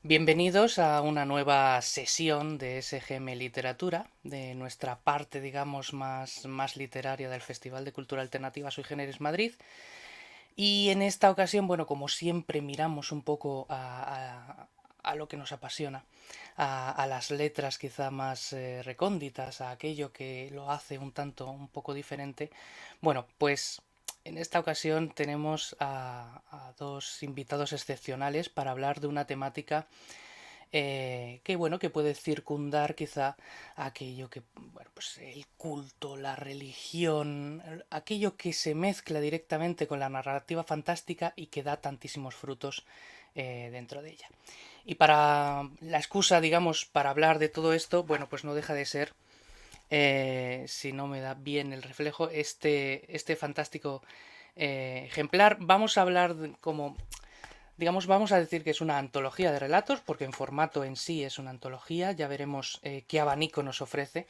Bienvenidos a una nueva sesión de SGM Literatura, de nuestra parte, digamos, más literaria del Festival de Cultura Alternativa Sui Generis Madrid. Y en esta ocasión, bueno, como siempre, miramos un poco a lo que nos apasiona, a las letras quizá más recónditas, a aquello que lo hace un poco diferente. Bueno, pues en esta ocasión tenemos a dos invitados excepcionales para hablar de una temática que bueno, que puede circundar quizá aquello que, bueno, pues el culto, la religión, aquello que se mezcla directamente con la narrativa fantástica y que da tantísimos frutos dentro de ella. Y para la excusa, digamos, para hablar de todo esto, bueno, pues no deja de ser, si no me da bien el reflejo, este fantástico ejemplar. Vamos a hablar como digamos, vamos a decir que es una antología de relatos, porque en formato en sí es una antología. Ya veremos qué abanico nos ofrece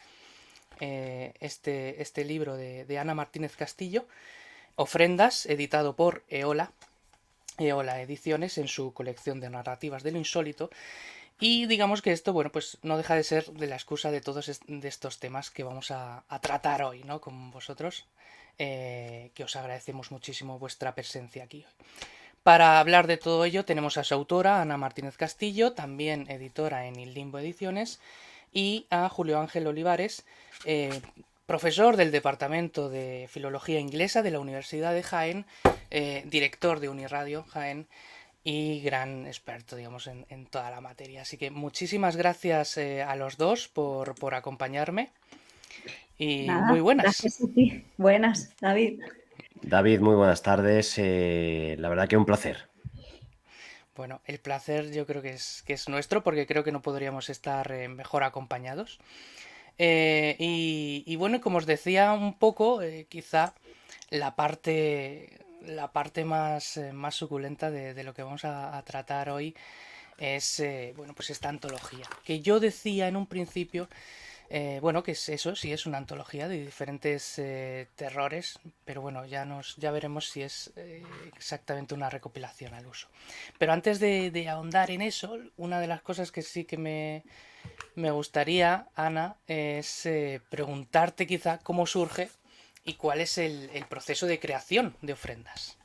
este libro de Ana Martínez Castillo, Ofrendas, editado por Eola Ediciones, en su colección de narrativas de lo insólito. Y digamos que esto, bueno, pues no deja de ser de la excusa de todos de estos temas que vamos a tratar hoy, ¿no? Con vosotros, que os agradecemos muchísimo vuestra presencia aquí hoy. Para hablar de todo ello tenemos a su autora, Ana Martínez Castillo, también editora en Il Limbo Ediciones, y a Julio Ángel Olivares, profesor del Departamento de Filología Inglesa de la Universidad de Jaén, director de Uniradio Jaén y gran experto, digamos, en toda la materia. Así que muchísimas gracias a los dos por acompañarme y muy Nada, buenas. gracias a ti. Buenas, David. David, muy buenas tardes. La verdad que un placer. Bueno, el placer yo creo que es nuestro porque creo que no podríamos estar mejor acompañados. Y bueno, como os decía un poco, quizá la parte más suculenta de lo que vamos a tratar hoy es, bueno, pues esta antología. Que yo decía en un principio, bueno, que es eso, sí es una antología de diferentes terrores, pero bueno, ya veremos si es exactamente una recopilación al uso. Pero antes de ahondar en eso, una de las cosas que sí que me gustaría, Ana, es preguntarte quizá cómo surge y cuál es el proceso de creación de ofrendas.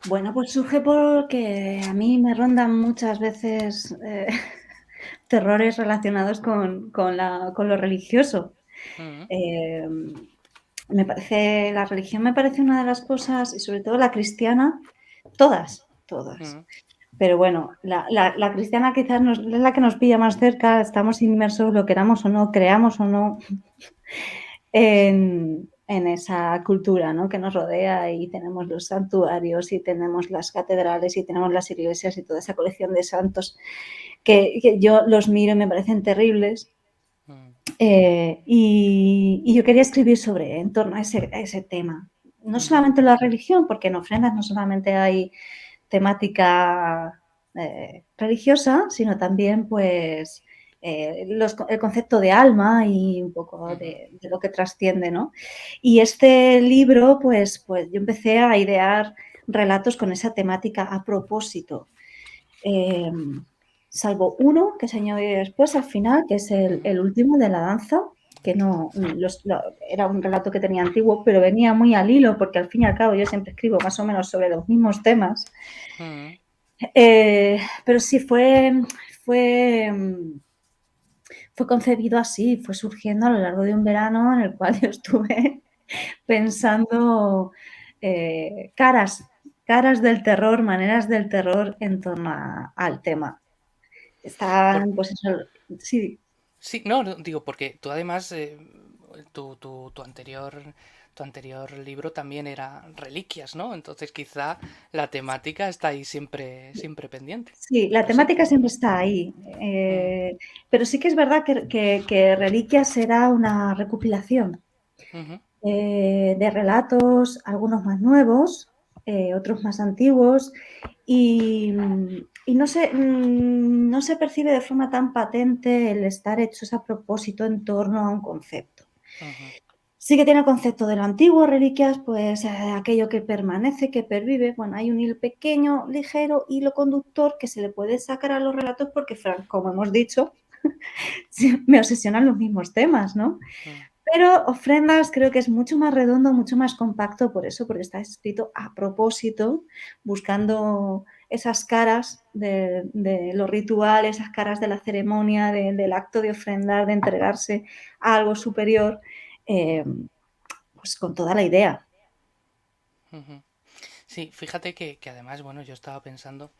Bueno, pues surge porque a mí me rondan muchas veces terrores relacionados con lo religioso. Mm, Eh, la religión me parece una de las cosas, y sobre todo la cristiana, todas. mm, Pero bueno, la cristiana quizás es la que nos pilla más cerca, estamos inmersos, lo queramos o no, creamos o no, en esa cultura, ¿no?, que nos rodea, y tenemos los santuarios y tenemos las catedrales y tenemos las iglesias y toda esa colección de santos que yo los miro y me parecen terribles. mm, Y yo quería escribir en torno a ese tema. No mm, solamente la religión, porque en ofrendas no solamente hay temática religiosa, sino también pues el concepto de alma y un poco mm, de lo que trasciende, ¿no? Y este libro, pues yo empecé a idear relatos con esa temática a propósito. Eh, Salvo uno que se añadió después al final, que es mm, el último de la danza, que no era un relato que tenía antiguo, pero venía muy al hilo, porque al fin y al cabo yo siempre escribo más o menos sobre los mismos temas. mm. Pero sí fue, fue concebido así, fue surgiendo a lo largo de un verano en el cual yo estuve pensando caras del terror, maneras del terror en torno al tema. Por- Están, pues eso, sí. sí, no, no, digo, porque tú además, tu anterior libro también era Reliquias, ¿no? Entonces quizá la temática está ahí siempre pendiente. Sí, la Pero sí. temática siempre está ahí, Mm, pero sí que es verdad que Reliquias será una recopilación ujú, de relatos, algunos más nuevos, otros más antiguos, y, y no se percibe de forma tan patente el estar hechos a propósito en torno a un concepto. ujú, Sí que tiene el concepto de lo antiguo, reliquias, pues aquello que permanece, que pervive. Bueno, hay un hilo pequeño, ligero, hilo conductor que se le puede sacar a los relatos porque, como hemos dicho, me obsesionan los mismos temas, ¿no? Mm. Pero Ofrendas creo que es mucho más redondo, mucho más compacto por eso, porque está escrito a propósito, buscando esas caras de lo ritual, esas caras de la ceremonia, del acto de ofrendar, de entregarse a algo superior, pues con toda la idea. Ujú. Sí, fíjate que además, bueno, yo estaba pensando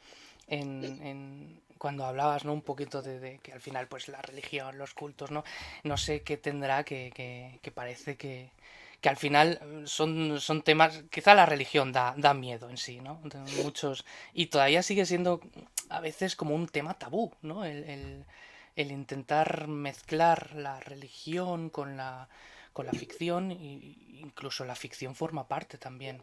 cuando hablabas, ¿no? Un poquito de que al final, pues la religión, los cultos, ¿no? No sé qué tendrá que parece que al final son temas, quizá la religión da miedo en sí, ¿no? De muchos, y todavía sigue siendo a veces como un tema tabú, ¿no? El intentar mezclar la religión con la ficción, y incluso la ficción forma parte también,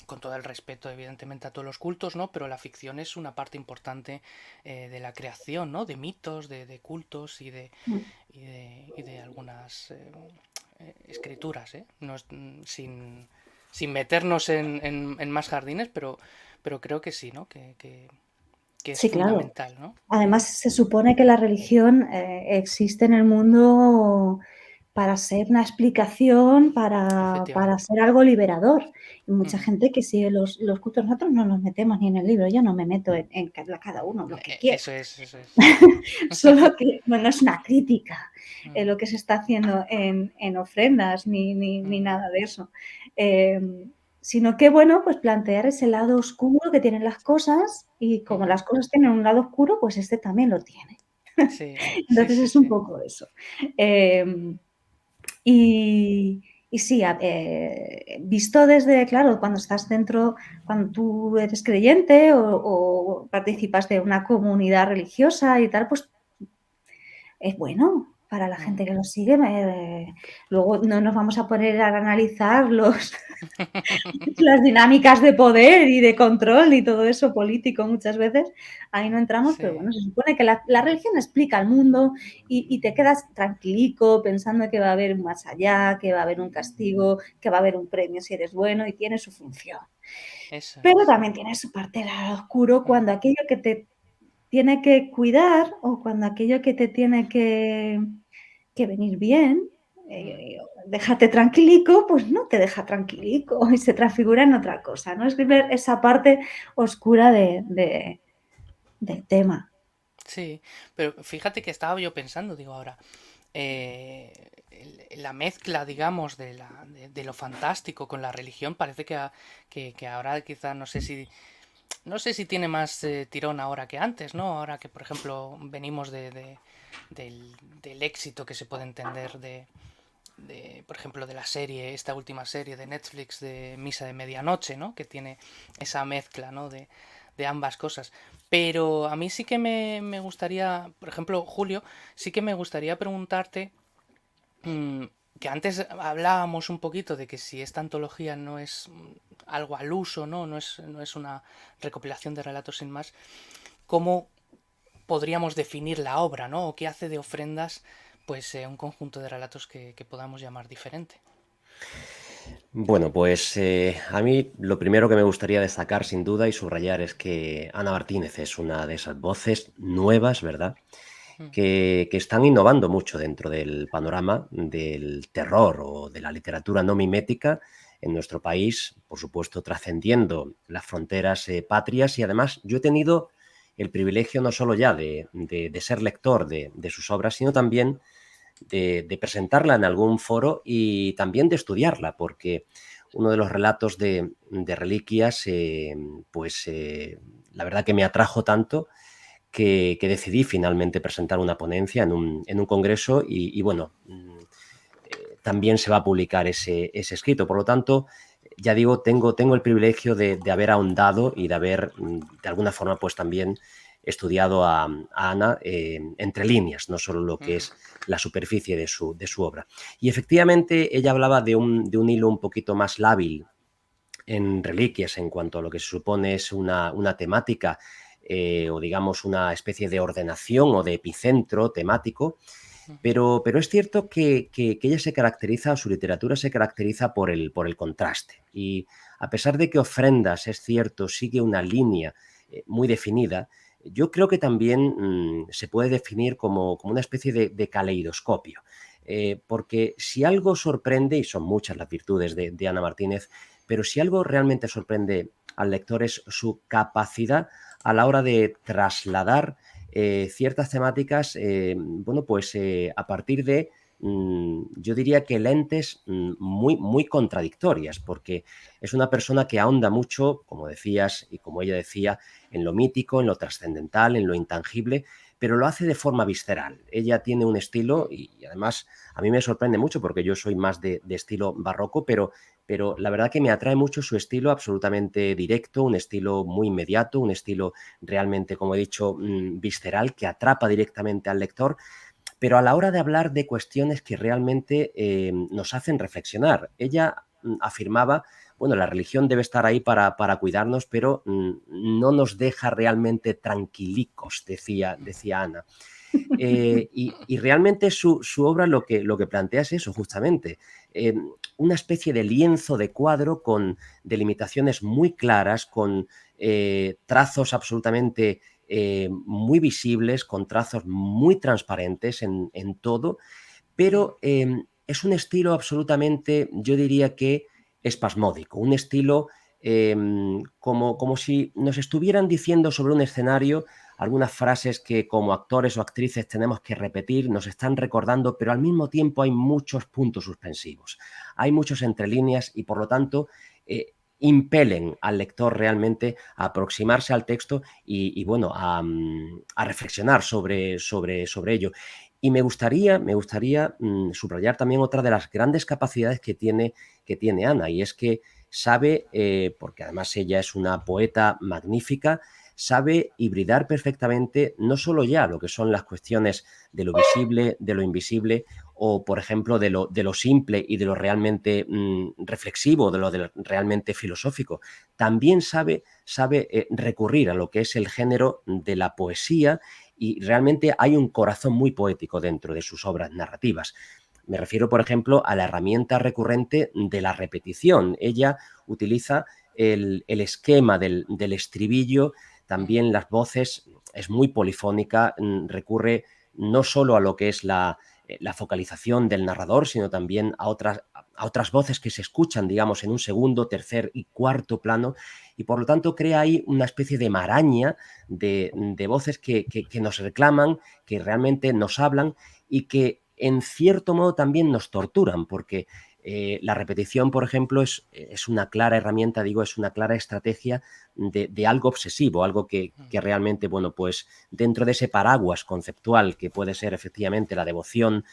con todo el respeto evidentemente a todos los cultos, ¿no? Pero la ficción es una parte importante de la creación, ¿no? De mitos, de cultos y de algunas escrituras, ¿eh? No sin meternos en más jardines, pero creo que sí, ¿no? Que es Sí, claro. fundamental, ¿no? Además, se supone que la religión existe en el mundo para ser una explicación, para Efectivamente. ser algo liberador. Y mucha Ujú. gente que sigue los cultos, nosotros no nos metemos ni en el libro, yo no me meto en cada uno lo que quiera. Eso es, eso es. Solo que no es una crítica Mm, lo que se está haciendo en ofrendas ni mm, nada de eso. Eh, Sino que, bueno, pues plantear ese lado oscuro que tienen las cosas y como ujú. las cosas tienen un lado oscuro, pues este también lo tiene. Sí, sí, Entonces sí, es un sí. poco eso. Eh, y, y sí, visto desde, claro, cuando estás dentro, cuando tú eres creyente o participas de una comunidad religiosa y tal, pues es bueno para la Ujú. gente que lo sigue. Luego no nos vamos a poner a analizar las dinámicas de poder y de control y todo eso político muchas veces. Ahí no entramos, pero Sí. bueno, se supone que la religión explica el mundo y te quedas tranquilico pensando que va a haber un más allá, que va a haber un castigo, que va a haber un premio si eres bueno y tiene su función. Eso Pero es. también tiene su parte del lado oscuro Mm, cuando aquello que te tiene que cuidar o cuando aquello que te tiene que venir bien, mm. dejarte tranquilico, pues no te deja tranquilico y se transfigura en otra cosa, ¿no? Es ver esa parte oscura del tema. Sí, pero fíjate que estaba yo pensando, digo ahora, la mezcla, digamos, de lo fantástico con la religión parece que ahora quizá no sé si tiene más tirón ahora que antes, ¿no? Ahora que, por ejemplo, venimos del éxito que se puede entender por ejemplo, de la serie, esta última serie de Netflix de Misa de Medianoche, ¿no? Que tiene esa mezcla, ¿no? De ambas cosas. Pero a mí sí que me gustaría, por ejemplo, Julio, sí que me gustaría preguntarte, mm, que antes hablábamos un poquito de que si esta antología no es algo al uso, ¿no? No es una recopilación de relatos sin más, ¿cómo podríamos definir la obra, ¿no? O qué hace de ofrendas, pues, un conjunto de relatos que podamos llamar diferente. Bueno, pues a mí lo primero que me gustaría destacar sin duda y subrayar es que Ana Martínez es una de esas voces nuevas, ¿verdad? Mm, Que están innovando mucho dentro del panorama del terror o de la literatura no mimética en nuestro país, por supuesto trascendiendo las fronteras patrias, y además yo he tenido el privilegio no solo ya de ser lector de sus obras, sino también de presentarla en algún foro y también de estudiarla, porque uno de los relatos de Reliquias, pues la verdad que me atrajo tanto que decidí finalmente presentar una ponencia en un congreso y bueno, también se va a publicar ese escrito. Por lo tanto, ya digo, tengo el privilegio de haber ahondado y de haber, de alguna forma, pues también estudiado a Ana entre líneas, no solo lo que ujú, es la superficie de su obra. Y efectivamente ella hablaba de un hilo un poquito más lábil en Reliquias en cuanto a lo que se supone es una temática o digamos una especie de ordenación o de epicentro temático, Pero es cierto que ella se caracteriza, o su literatura se caracteriza por el contraste. Y a pesar de que Ofrendas, es cierto, sigue una línea muy definida, yo creo que también se puede definir como una especie de caleidoscopio. Porque si algo sorprende, y son muchas las virtudes de Ana Martínez, pero si algo realmente sorprende al lector es su capacidad a la hora de trasladar ciertas temáticas, bueno, pues a partir de, yo diría que lentes muy contradictorias, porque es una persona que ahonda mucho, como decías y como ella decía, en lo mítico, en lo trascendental, en lo intangible, pero lo hace de forma visceral. Ella tiene un estilo y además a mí me sorprende mucho porque yo soy más de estilo barroco, pero la verdad que me atrae mucho su estilo absolutamente directo, un estilo muy inmediato, un estilo realmente, como he dicho, visceral, que atrapa directamente al lector, pero a la hora de hablar de cuestiones que realmente nos hacen reflexionar. Ella afirmaba, bueno, la religión debe estar ahí para cuidarnos, pero no nos deja realmente tranquilicos, decía Ana. Y realmente su obra lo que plantea es eso, justamente, eh, una especie de lienzo de cuadro con delimitaciones muy claras, con trazos absolutamente muy visibles, con trazos muy transparentes en todo, pero es un estilo absolutamente, yo diría que espasmódico, un estilo como si nos estuvieran diciendo sobre un escenario algunas frases que como actores o actrices tenemos que repetir, nos están recordando, pero al mismo tiempo hay muchos puntos suspensivos, hay muchos entre líneas y por lo tanto impelen al lector realmente a aproximarse al texto y bueno, a reflexionar sobre ello. Y me gustaría subrayar también otra de las grandes capacidades que tiene Ana, y es que sabe, porque además ella es una poeta magnífica, sabe hibridar perfectamente no solo ya lo que son las cuestiones de lo visible, de lo invisible, o por ejemplo de lo simple y de lo realmente reflexivo, de lo realmente filosófico, también sabe recurrir a lo que es el género de la poesía y realmente hay un corazón muy poético dentro de sus obras narrativas. Me refiero, por ejemplo, a la herramienta recurrente de la repetición. Ella utiliza el esquema del estribillo, también las voces, es muy polifónica, recurre no solo a lo que es la focalización del narrador, sino también a otras voces que se escuchan, digamos, en un segundo, tercer y cuarto plano, y por lo tanto crea ahí una especie de maraña de voces que nos reclaman, que realmente nos hablan y que en cierto modo también nos torturan, porque la repetición, por ejemplo, es una clara herramienta, digo, es una clara estrategia de algo obsesivo, algo que realmente, bueno, pues dentro de ese paraguas conceptual que puede ser efectivamente la devoción,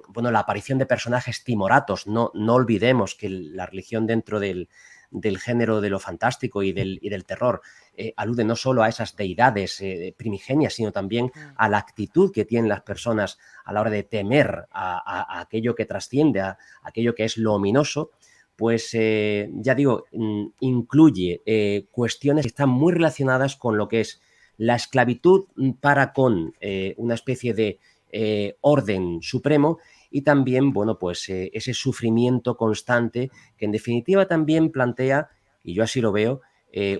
bueno, la aparición de personajes timoratos, no olvidemos que la religión dentro del género de lo fantástico y del terror alude no solo a esas deidades primigenias, sino también a la actitud que tienen las personas a la hora de temer a aquello que trasciende, a aquello que es lo ominoso, pues ya digo, incluye cuestiones que están muy relacionadas con lo que es la esclavitud para con una especie de orden supremo y también, bueno, pues ese sufrimiento constante que en definitiva también plantea, y yo así lo veo,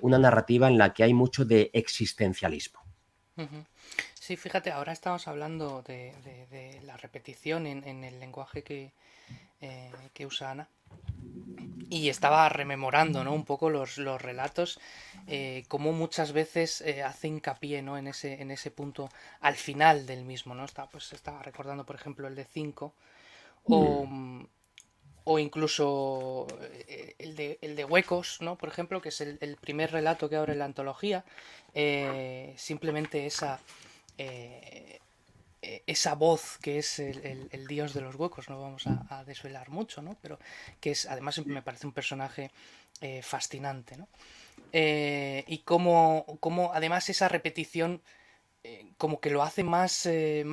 una narrativa en la que hay mucho de existencialismo. Ujú. Sí, fíjate, ahora estamos hablando de la repetición en el lenguaje que usa Ana. Y estaba rememorando, ¿no? Un poco los relatos, cómo muchas veces hace hincapié, ¿no? En ese punto al final del mismo, ¿no? Pues estaba recordando, por ejemplo, el de 5 o, o incluso el de Huecos, ¿no? Por ejemplo, que es el primer relato que abre la antología. Simplemente eh, esa voz que es el dios de los huecos, no vamos a desvelar mucho, ¿no? Pero que es, además me parece un personaje fascinante, ¿no? Y cómo además esa repetición como que lo hace más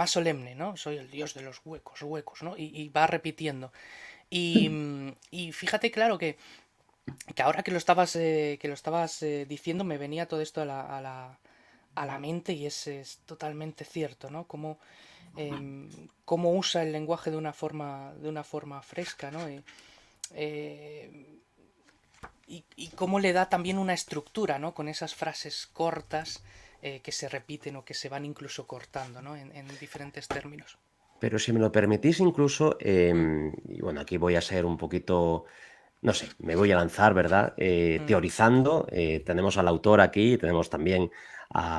solemne, ¿no? Soy el dios de los huecos, huecos, ¿no? Y va repitiendo. Y fíjate, claro, que ahora que lo estabas diciendo, me venía todo esto a la mente y es totalmente cierto, ¿no? Como cómo usa el lenguaje de una forma fresca, ¿no? Y cómo le da también una estructura, ¿no? Con esas frases cortas que se repiten o que se van incluso cortando, ¿no? En diferentes términos. Pero si me lo permitís incluso, Mm, y bueno, aquí voy a ser un poquito, no sé, me voy a lanzar, ¿verdad? mm, Teorizando, tenemos al autor aquí, tenemos también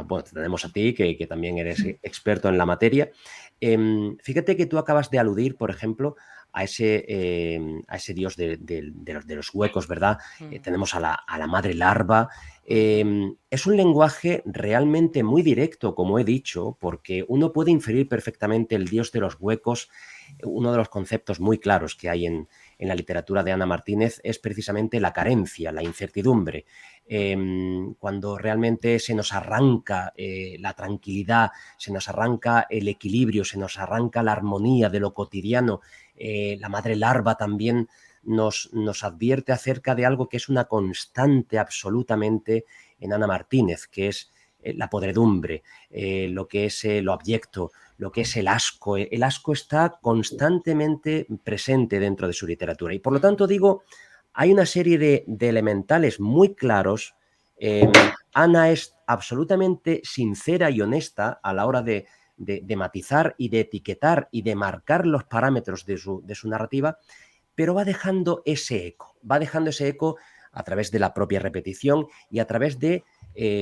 bueno, tenemos a ti, que también eres experto en la materia. Fíjate que tú acabas de aludir, por ejemplo, a ese dios de los huecos, ¿verdad? mm, Tenemos a la madre larva. ujú, Es un lenguaje realmente muy directo, como he dicho, porque uno puede inferir perfectamente el dios de los huecos. Uno de los conceptos muy claros que hay en la literatura de Ana Martínez es precisamente la carencia, la incertidumbre. Cuando realmente se nos arranca la tranquilidad, se nos arranca el equilibrio, se nos arranca la armonía de lo cotidiano, la madre larva también nos advierte acerca de algo que es una constante absolutamente en Ana Martínez, que es la podredumbre, lo que es lo abyecto, lo que es el asco. El asco está constantemente presente dentro de su literatura. Y por lo tanto digo, hay una serie de elementales muy claros. Ana es absolutamente sincera y honesta a la hora de matizar y de etiquetar y de marcar los parámetros de su narrativa, pero va dejando ese eco a través de la propia repetición y a través de,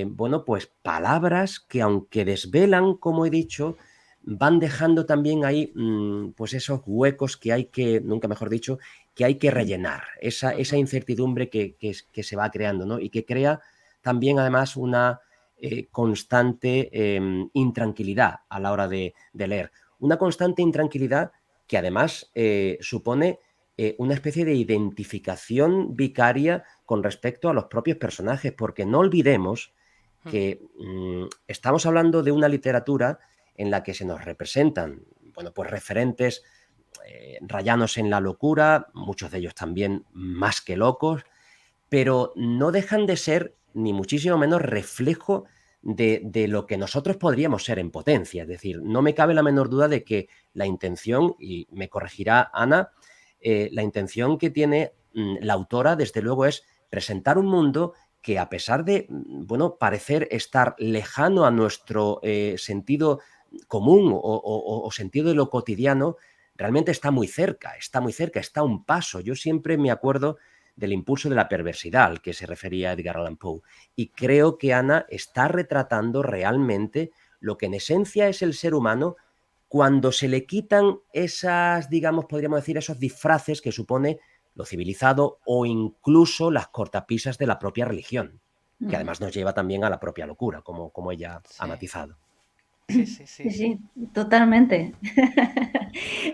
bueno, pues palabras que aunque desvelan, como he dicho, van dejando también ahí, pues esos huecos que hay que, nunca mejor dicho, que hay que rellenar, esa ujú. incertidumbre que se va creando, ¿no? Y que crea también además una constante intranquilidad a la hora de leer. Una constante intranquilidad que además supone una especie de identificación vicaria con respecto a los propios personajes, porque no olvidemos Mm, que estamos hablando de una literatura en la que se nos representan, bueno, pues referentes rayanos en la locura, muchos de ellos también más que locos, pero no dejan de ser, ni muchísimo menos, reflejo de lo que nosotros podríamos ser en potencia. Es decir, no me cabe la menor duda de que la intención, y me corregirá Ana, la intención que tiene la autora, desde luego, es presentar un mundo que a pesar de, bueno, parecer estar lejano a nuestro sentido común o sentido de lo cotidiano, realmente está muy cerca, está a un paso. Yo siempre me acuerdo del impulso de la perversidad al que se refería Edgar Allan Poe. Y mm. creo que Ana está retratando realmente lo que en esencia es el ser humano cuando se le quitan esas, digamos, podríamos decir, esos disfraces que supone lo civilizado o incluso las cortapisas de la propia religión, que Mm. además nos lleva también a la propia locura, como ella ha Sí, matizado. sí, sí, sí, Sí, sí. sí, totalmente.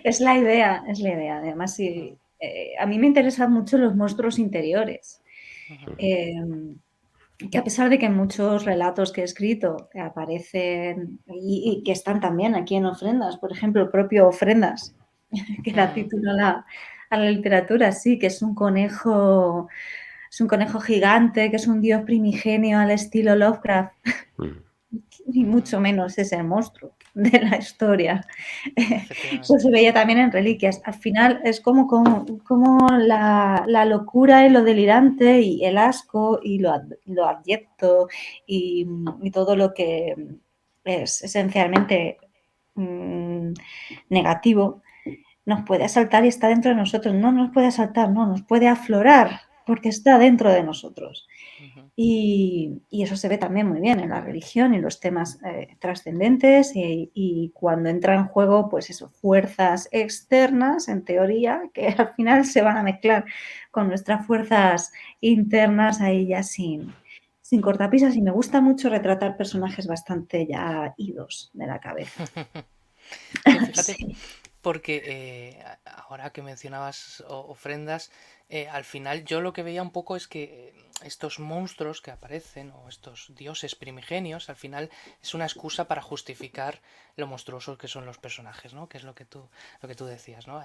Es la idea, es la idea. Además, Mm, sí, a mí me interesan mucho los monstruos interiores. ujú, Em, que a pesar de que en muchos relatos que he escrito aparecen y que están también aquí en Ofrendas, por ejemplo, el propio Ofrendas, que da mm, título a la literatura, sí, que es un conejo gigante, que es un dios primigenio al estilo Lovecraft, Mm. ni ujú. mucho menos es el monstruo de la historia. Eso se Efectivamente, veía sí. también en Reliquias. Al final es como la locura y lo delirante y el asco y lo abyecto y todo lo que es esencialmente mm, negativo nos puede asaltar y está dentro de nosotros. No nos puede asaltar, no, nos puede aflorar porque está dentro de nosotros. Ujú, Y eso se ve también muy bien en la religión y los temas trascendentes y cuando entra en juego, pues eso, fuerzas externas, en teoría, que al final se van a mezclar con nuestras fuerzas internas ahí ya sin cortapisas. Y me gusta mucho retratar personajes bastante ya idos de la cabeza. Sí, fíjate, Sí. porque ahora que mencionabas ofrendas, al final yo lo que veía un poco es que estos monstruos que aparecen o estos dioses primigenios, al final es una excusa para justificar lo monstruosos que son los personajes, ¿no? Que es lo que tú decías, ¿no?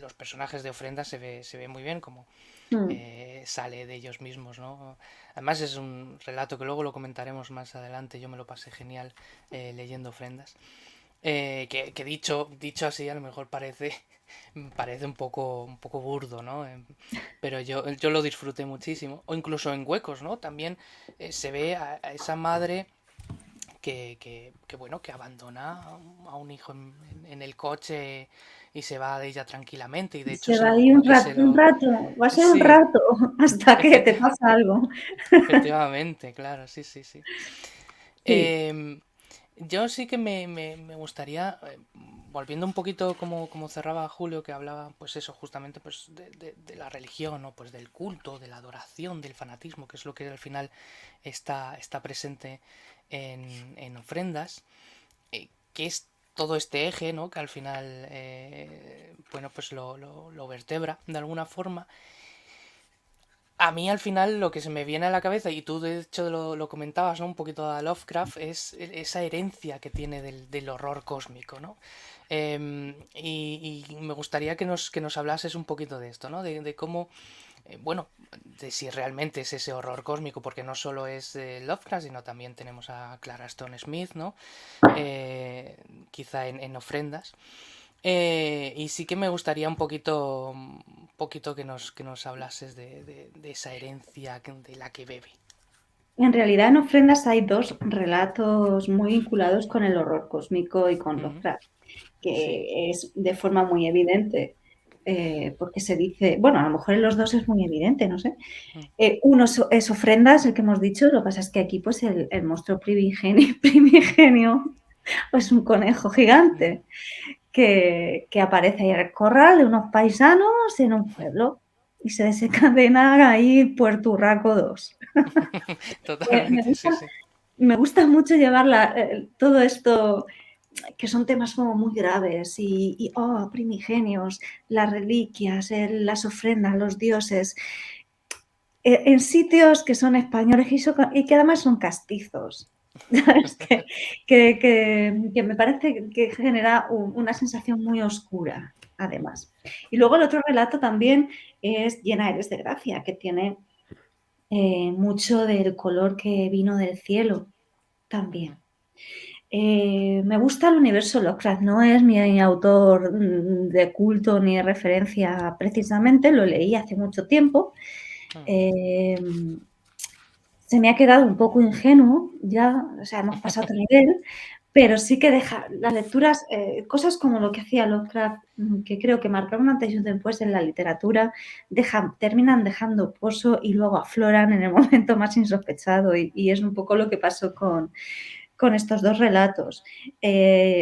Los personajes de ofrendas se ve muy bien como Mm. sale de ellos mismos, ¿no? Además es un relato que luego lo comentaremos más adelante, yo me lo pasé genial leyendo ofrendas. que dicho así a lo mejor parece un poco burdo, ¿no? Pero yo lo disfruté muchísimo. O incluso en Huecos, ¿no? También se ve a esa madre bueno, que abandona a un hijo en el coche y se va de ella tranquilamente. Y de hecho Se va ahí como un que rato, se lo... va a ser un Sí, rato hasta que te efecti- pasa algo. efectivamente, claro, sí, sí, sí. Sí, Em, yo sí que me gustaría, volviendo un poquito como cerraba Julio, que hablaba, pues eso, justamente pues de la religión, ¿no? Pues del culto, de la adoración, del fanatismo, que es lo que al final está presente en ofrendas, que es todo este eje, ¿no? Que al final, bueno, pues lo vertebra de alguna forma. A mí al final lo que se me viene a la cabeza, y tú de hecho lo comentabas, ¿no? Un poquito a Lovecraft, es esa herencia que tiene del horror cósmico, ¿no? Y me gustaría que nos hablases un poquito de esto, ¿no? De cómo, bueno, de si realmente es ese horror cósmico, porque no solo es Lovecraft, sino también tenemos a Clara Stone Smith, ¿no? Eh, quizá en ofrendas. Y sí que me gustaría un poquito que nos hablases de esa herencia de la que bebe. en realidad en ofrendas hay dos relatos muy vinculados con el horror cósmico y con Ujú. Lovecraft, Sí. que es de forma muy evidente, porque se dice, bueno, a lo mejor en los dos es muy evidente, no sé. Mm. Uno es ofrendas, el que hemos dicho, lo que pasa es que aquí pues el monstruo primigenio pues un conejo Ujú. gigante que aparece ahí en el corral de unos paisanos en un pueblo y se desencadena ahí Puerto Urraco 2. Me Totalmente, gusta, sí, sí. me gusta mucho llevar todo esto, que son temas como muy graves y primigenios, las reliquias, las ofrendas, los dioses, en sitios que son españoles y que además son castizos. ¿Sabes? Que me parece que genera una sensación muy oscura, además. Y luego el otro relato también es Llena eres de gracia, que tiene mucho del color que vino del cielo Ujú. también. Me gusta el universo Lovecraft, no es mi autor de culto ni de referencia precisamente, lo leí hace mucho tiempo. Ujú. Eh, Se me ha quedado un poco ingenuo ya, o sea, hemos pasado a otro nivel, pero sí que deja las lecturas, cosas como lo que hacía Lovecraft, que creo que marcaron un antes y un después en la literatura, terminan dejando pozo y luego afloran en el momento más insospechado y es un poco lo que pasó con estos dos relatos.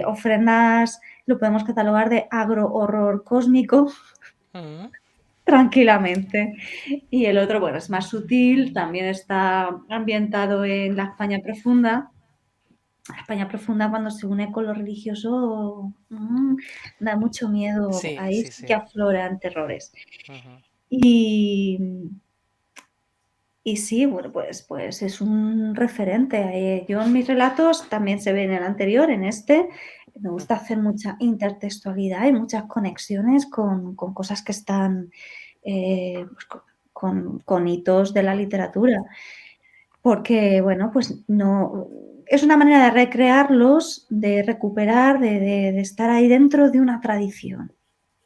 Ofrendas lo podemos catalogar de agro-horror cósmico Ujú. tranquilamente. Y el otro, bueno, es más sutil, también está ambientado en la España profunda. La España profunda cuando se une con lo religioso da mucho miedo, Sí, ahí sí, sí que sí. afloran terrores. Ujú. Y, y sí, bueno, pues es un referente. Yo en mis relatos también se ve en el anterior, en este, me gusta Ujú. hacer mucha intertextualidad y muchas conexiones con cosas que están pues con hitos de la literatura. Porque, bueno, pues no es una manera de recrearlos, de recuperar, de estar ahí dentro de una tradición.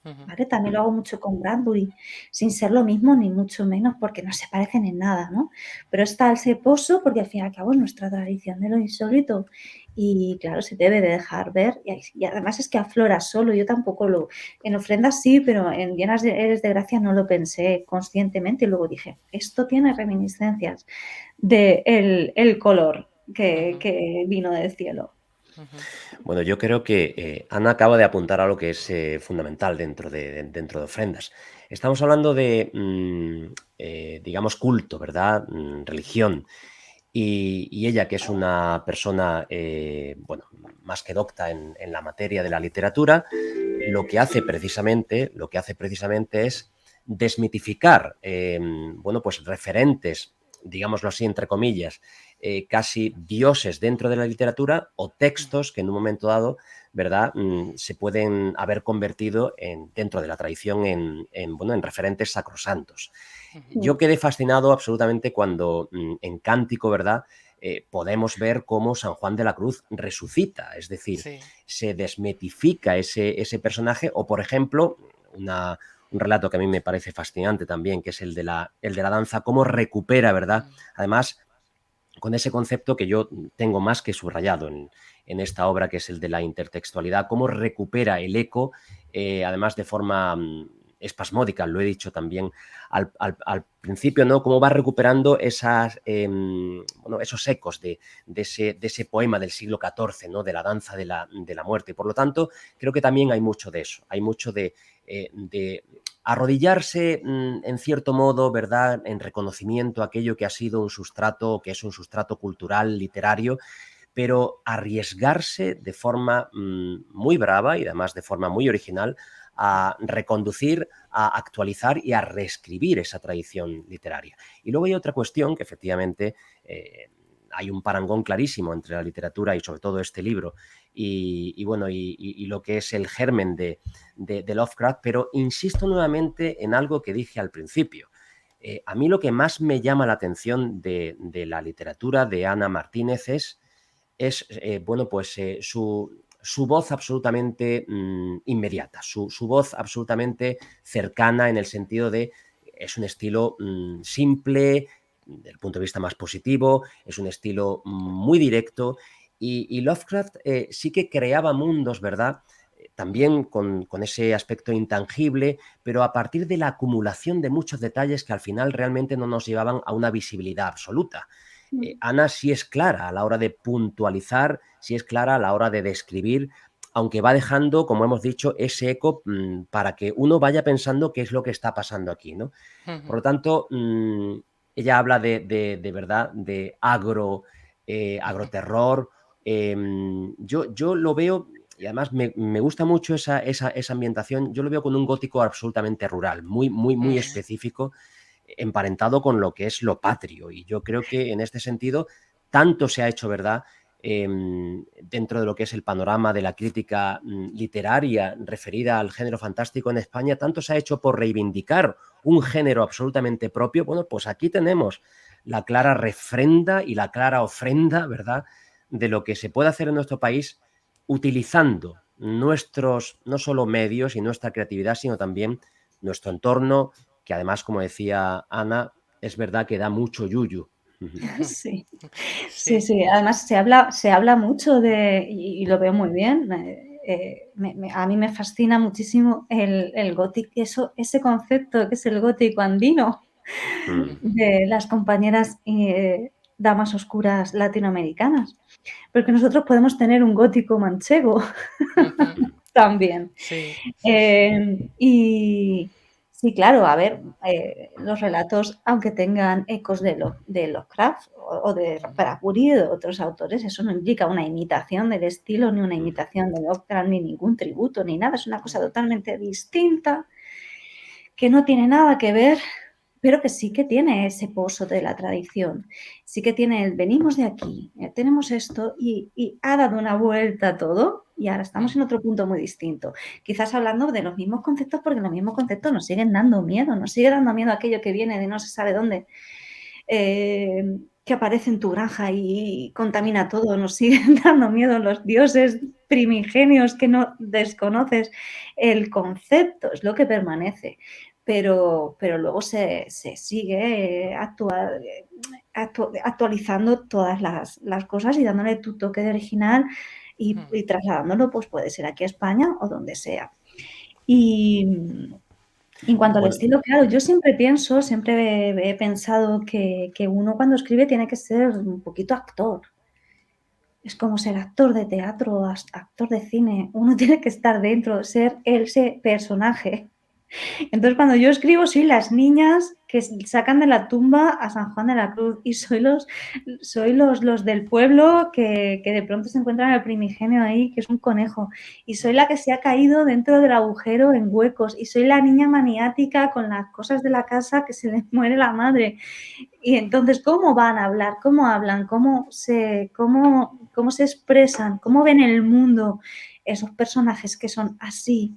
Ujú. ¿Vale? También lo hago mucho con Bradbury, sin ser lo mismo ni mucho menos, porque no se parecen en nada, ¿no? Pero está ese pozo, porque al fin y al cabo es nuestra tradición de lo insólito y claro, se debe de dejar ver y además es que aflora solo, yo tampoco en ofrendas sí, pero en llenas de eres de gracia no lo pensé conscientemente y luego dije, esto tiene reminiscencias de el color Ujú. que vino del cielo. Ujú. Bueno, yo creo que Ana acaba de apuntar a lo que es fundamental dentro de ofrendas. Estamos hablando de, digamos, culto, ¿verdad? Religión. Y ella, que es una persona, bueno, más que docta en la materia de la literatura, lo que hace precisamente es desmitificar, bueno, pues referentes, digámoslo así, entre comillas, casi dioses dentro de la literatura o textos que en un momento dado, ¿verdad?, se pueden haber convertido dentro de la tradición bueno, en referentes sacrosantos. Ujú. Yo quedé fascinado absolutamente cuando en Cántico, ¿verdad?, podemos ver cómo San Juan de la Cruz resucita, es decir, Sí. se desmitifica ese personaje, o por ejemplo, un relato que a mí me parece fascinante también, que es el de la danza, cómo recupera, ¿verdad? Además, con ese concepto que yo tengo más que subrayado en esta obra, que es el de la intertextualidad, cómo recupera el eco, además de forma espasmódica, lo he dicho también al principio, ¿no? Cómo va recuperando esos ecos de ese poema del siglo XIV, ¿no? De la danza de la muerte. Y por lo tanto, creo que también hay mucho de eso, hay mucho de arrodillarse en cierto modo, ¿verdad?, en reconocimiento a aquello que ha sido un sustrato, que es un sustrato cultural, literario, pero arriesgarse de forma muy brava y además de forma muy original a reconducir, a actualizar y a reescribir esa tradición literaria. Y luego hay otra cuestión que efectivamente hay un parangón clarísimo entre la literatura y sobre todo este libro y lo que es el germen de Lovecraft, pero insisto nuevamente en algo que dije al principio. A mí lo que más me llama la atención de la literatura de Ana Martínez es su voz absolutamente inmediata, su voz absolutamente cercana en el sentido de es un estilo simple, desde el punto de vista más positivo, es un estilo muy directo y Lovecraft sí que creaba mundos, ¿verdad? También con ese aspecto intangible, pero a partir de la acumulación de muchos detalles que al final realmente no nos llevaban a una visibilidad absoluta. Ana sí es clara a la hora de puntualizar, sí es clara a la hora de describir, aunque va dejando, como hemos dicho, ese eco para que uno vaya pensando qué es lo que está pasando aquí, ¿no? Por lo tanto, ella habla de verdad, de agroterror. Yo lo veo, y además me gusta mucho esa ambientación, yo lo veo con un gótico absolutamente rural, muy específico, emparentado con lo que es lo patrio. Y yo creo que en este sentido tanto se ha hecho, ¿verdad?, dentro de lo que es el panorama de la crítica literaria referida al género fantástico en España, tanto se ha hecho por reivindicar un género absolutamente propio. Bueno, pues aquí tenemos la clara refrenda y la clara ofrenda, ¿verdad?, de lo que se puede hacer en nuestro país utilizando nuestros, no solo medios y nuestra creatividad, sino también nuestro entorno, que además, como decía Ana, es verdad que da mucho yuyu. Sí, sí, Sí. sí. Además se habla mucho de, y lo veo muy bien, a mí me fascina muchísimo el gótico, ese concepto que es el gótico andino de las compañeras damas oscuras latinoamericanas, porque nosotros podemos tener un gótico manchego también. Sí. Y sí, claro, a ver, los relatos, aunque tengan ecos de Lovecraft o de Bradbury o de otros autores, eso no implica una imitación del estilo, ni una imitación de Lovecraft, ni ningún tributo, ni nada. Es una cosa totalmente distinta, que no tiene nada que ver, pero que sí que tiene ese pozo de la tradición. Sí que tiene el venimos de aquí, tenemos esto y ha dado una vuelta a todo y ahora estamos en otro punto muy distinto. Quizás hablando de los mismos conceptos, porque los mismos conceptos nos siguen dando miedo, nos sigue dando miedo aquello que viene de no se sabe dónde, que aparece en tu granja y contamina todo, nos siguen dando miedo los dioses primigenios que no desconoces el concepto, es lo que permanece. Pero luego se sigue actualizando todas las cosas y dándole tu toque de original y trasladándolo, pues puede ser aquí a España o donde sea. Y en cuanto al Bueno, estilo, claro, yo siempre he pensado que uno cuando escribe tiene que ser un poquito actor. Es como ser actor de teatro, actor de cine. Uno tiene que estar dentro, ser ese personaje. Entonces, cuando yo escribo, soy las niñas que sacan de la tumba a San Juan de la Cruz y soy los del pueblo que de pronto se encuentran al primigenio ahí, que es un conejo, y soy la que se ha caído dentro del agujero en huecos, y soy la niña maniática con las cosas de la casa que se le muere la madre. Y entonces, ¿cómo van a hablar? ¿Cómo hablan? ¿Cómo se expresan? ¿Cómo ven el mundo esos personajes que son así?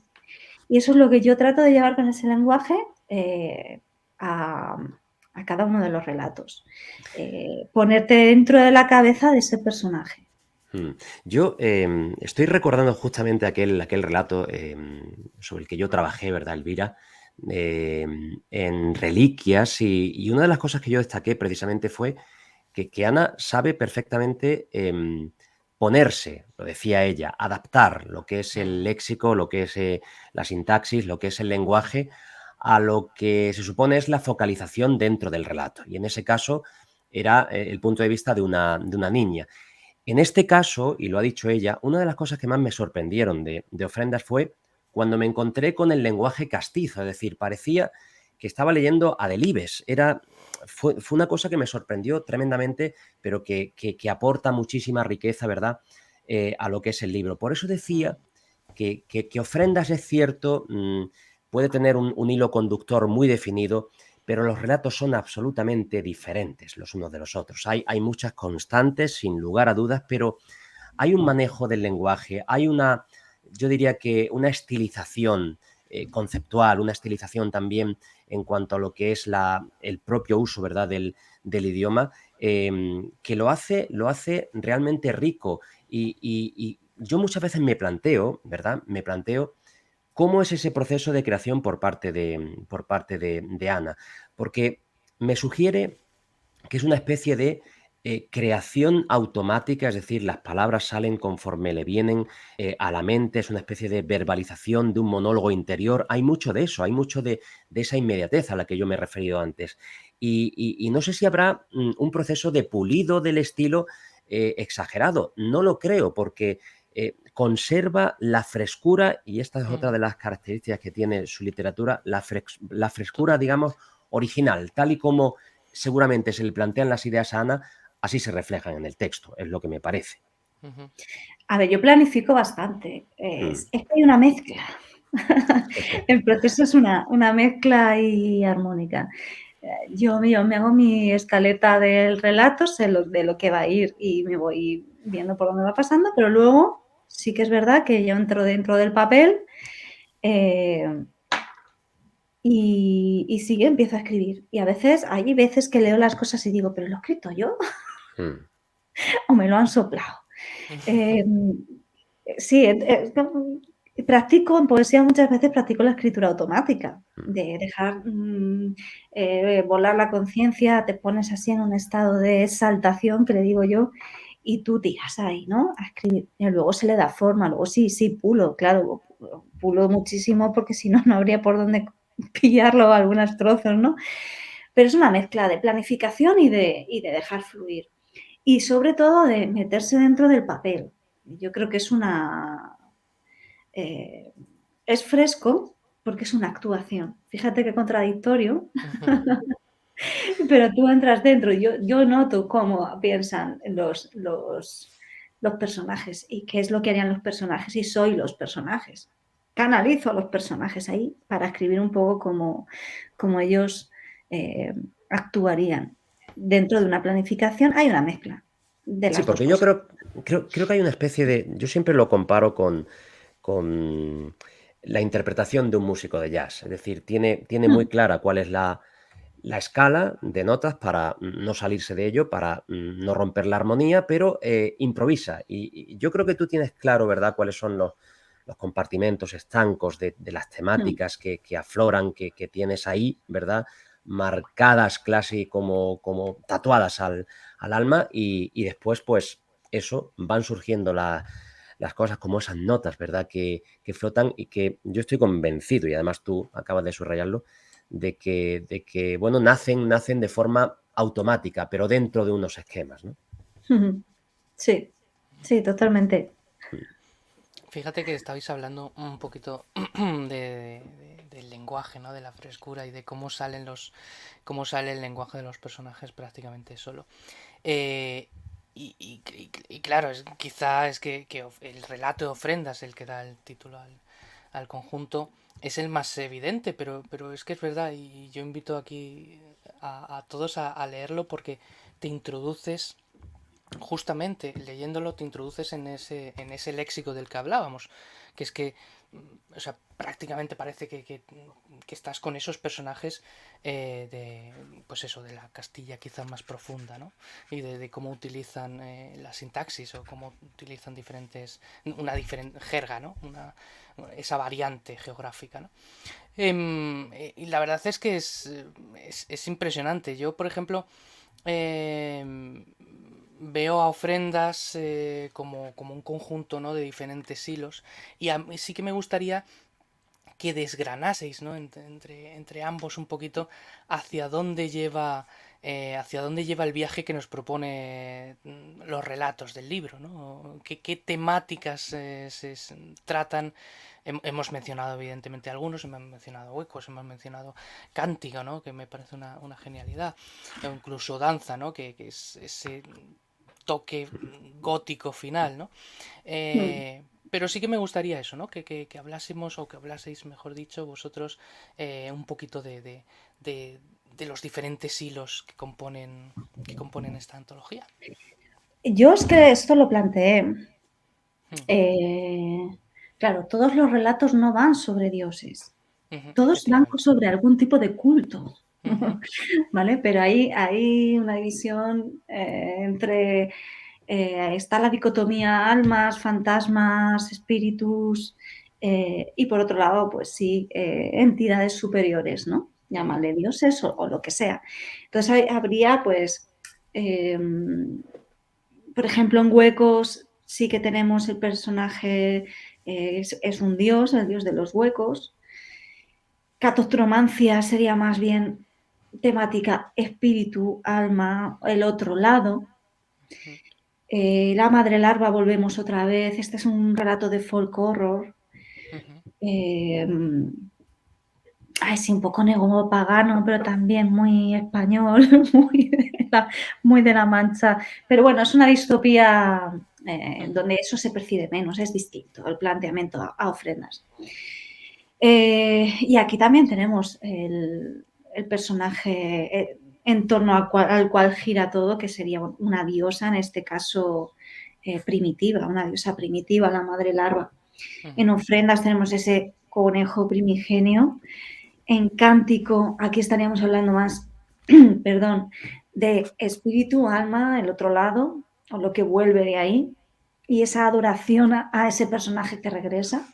Y eso es lo que yo trato de llevar con ese lenguaje a a cada uno de los relatos. Ponerte dentro de la cabeza de ese personaje. Yo estoy recordando justamente aquel relato sobre el que yo trabajé, ¿verdad, Elvira? En Reliquias, y una de las cosas que yo destaqué precisamente fue que Ana sabe perfectamente ponerse, lo decía ella, adaptar lo que es el léxico, lo que es la sintaxis, lo que es el lenguaje, a lo que se supone es la focalización dentro del relato. Y en ese caso era el punto de vista de una niña. En este caso, y lo ha dicho ella, una de las cosas que más me sorprendieron de Ofrendas fue cuando me encontré con el lenguaje castizo, es decir, parecía que estaba leyendo a Delibes. Fue una cosa que me sorprendió tremendamente, pero que aporta muchísima riqueza, ¿verdad?, a lo que es el libro. Por eso decía que Ofrendas, es cierto, puede tener un hilo conductor muy definido, pero los relatos son absolutamente diferentes los unos de los otros. Hay muchas constantes, sin lugar a dudas, pero hay un manejo del lenguaje, yo diría que una estilización conceptual, una estilización también en cuanto a lo que es el propio uso, ¿verdad?, del idioma, que lo hace realmente rico. Y yo muchas veces me planteo, ¿verdad? Me planteo cómo es ese proceso de creación por parte de Ana, porque me sugiere que es una especie de creación automática, es decir, las palabras salen conforme le vienen a la mente, es una especie de verbalización de un monólogo interior. Hay mucho de eso, hay mucho de esa inmediatez a la que yo me he referido antes. Y no sé si habrá un proceso de pulido del estilo exagerado. No lo creo, porque conserva la frescura, y esta es otra de las características que tiene su literatura, la frescura, digamos, original, tal y como seguramente se le plantean las ideas a Ana, así se reflejan en el texto, es lo que me parece. A ver, yo planifico bastante. Es que hay una mezcla. El proceso es una mezcla y armónica. Yo me hago mi escaleta del relato, sé de lo que va a ir y me voy viendo por dónde va pasando, pero luego sí que es verdad que yo entro dentro del papel y sí, empiezo a escribir. Y hay veces que leo las cosas y digo, ¿pero lo he escrito yo? ¿O me lo han soplado? Sí, practico en poesía, muchas veces practico la escritura automática, de dejar volar la conciencia, te pones así en un estado de exaltación, que le digo yo, y tú tiras ahí, ¿no?, a escribir. Y luego se le da forma, luego sí, pulo, claro, pulo muchísimo porque si no, no habría por dónde pillarlo algunos trozos, ¿no? Pero es una mezcla de planificación y de dejar fluir. Y sobre todo de meterse dentro del papel. Yo creo que es fresco porque es una actuación. Fíjate qué contradictorio, pero tú entras dentro. Yo noto cómo piensan los personajes y qué es lo que harían los personajes, y soy los personajes. Canalizo a los personajes ahí para escribir un poco como ellos actuarían. Dentro de una planificación hay una mezcla de Sí, las dos porque yo cosas. creo que hay una especie yo siempre lo comparo con la interpretación de un músico de jazz, es decir, tiene muy clara cuál es la escala de notas para no salirse de ello, para no romper la armonía, pero improvisa. Y yo creo que tú tienes claro, ¿verdad?, cuáles son los compartimentos estancos de las temáticas que afloran, que tienes ahí, ¿verdad?, marcadas casi como tatuadas al alma, y después, pues, eso, van surgiendo las cosas como esas notas, ¿verdad?, que flotan, y que yo estoy convencido, y además tú acabas de subrayarlo, de que bueno, nacen de forma automática, pero dentro de unos esquemas, ¿no? Sí, sí, totalmente. Fíjate que estabais hablando un poquito del lenguaje, ¿no? De la frescura y de cómo sale el lenguaje de los personajes prácticamente solo. Eh, y claro, quizá es que el relato de Ofrendas, el que da el título al conjunto, es el más evidente, pero es que es verdad, y yo invito aquí a todos a leerlo porque te introduces, justamente leyéndolo, te introduces en ese léxico del que hablábamos, que es que o sea, prácticamente parece que estás con esos personajes pues eso, de la Castilla quizá más profunda, ¿no? Y de cómo utilizan la sintaxis o cómo utilizan una diferente jerga, ¿no? Esa variante geográfica, ¿no? Y la verdad es que es impresionante. Yo, por ejemplo, veo a ofrendas como un conjunto, ¿no? De diferentes hilos. Y a mí sí que me gustaría que desgranaseis, ¿no? Entre ambos un poquito hacia dónde lleva el viaje que nos propone los relatos del libro, ¿no? ¿Qué temáticas tratan? Hemos mencionado evidentemente algunos, hemos mencionado huecos, hemos mencionado cántico, ¿no? Que me parece una genialidad, o incluso danza, ¿no? Que es ese toque gótico final, ¿no? Mm. Pero sí que me gustaría eso, ¿no? Que hablásemos, o que hablaseis, mejor dicho, vosotros, un poquito de los diferentes hilos que componen esta antología. Yo es que esto lo planteé. Mm, Claro, todos los relatos no van sobre dioses, ujú, todos van efectivamente. sobre algún tipo de culto, Ujú, ¿vale? Pero hay una división entre, está la dicotomía almas, fantasmas, espíritus, y por otro lado, pues sí, entidades superiores, ¿no? ujú, Llámale dioses o lo que sea. Entonces habría, pues, por ejemplo, en Huecos sí que tenemos el personaje, es un dios, el dios de los huecos. Catostromancia sería más bien temática espíritu, alma, el otro lado. ujú, La madre larva, volvemos otra vez. Este es un relato de folk horror. ujú, Eh, sí, un poco neopagano, pero también muy español, muy de la Mancha. Pero bueno, es una distopía ujú, donde eso se percibe menos, es distinto el planteamiento a ofrendas. Y aquí también tenemos el personaje en torno al cual gira todo, que sería una diosa, en este caso primitiva, una diosa primitiva, la madre larva. ujú, En ofrendas tenemos ese conejo primigenio. En cántico, aquí estaríamos hablando más, perdón, de espíritu, alma, el otro lado, o lo que vuelve de ahí, y esa adoración a ese personaje que regresa.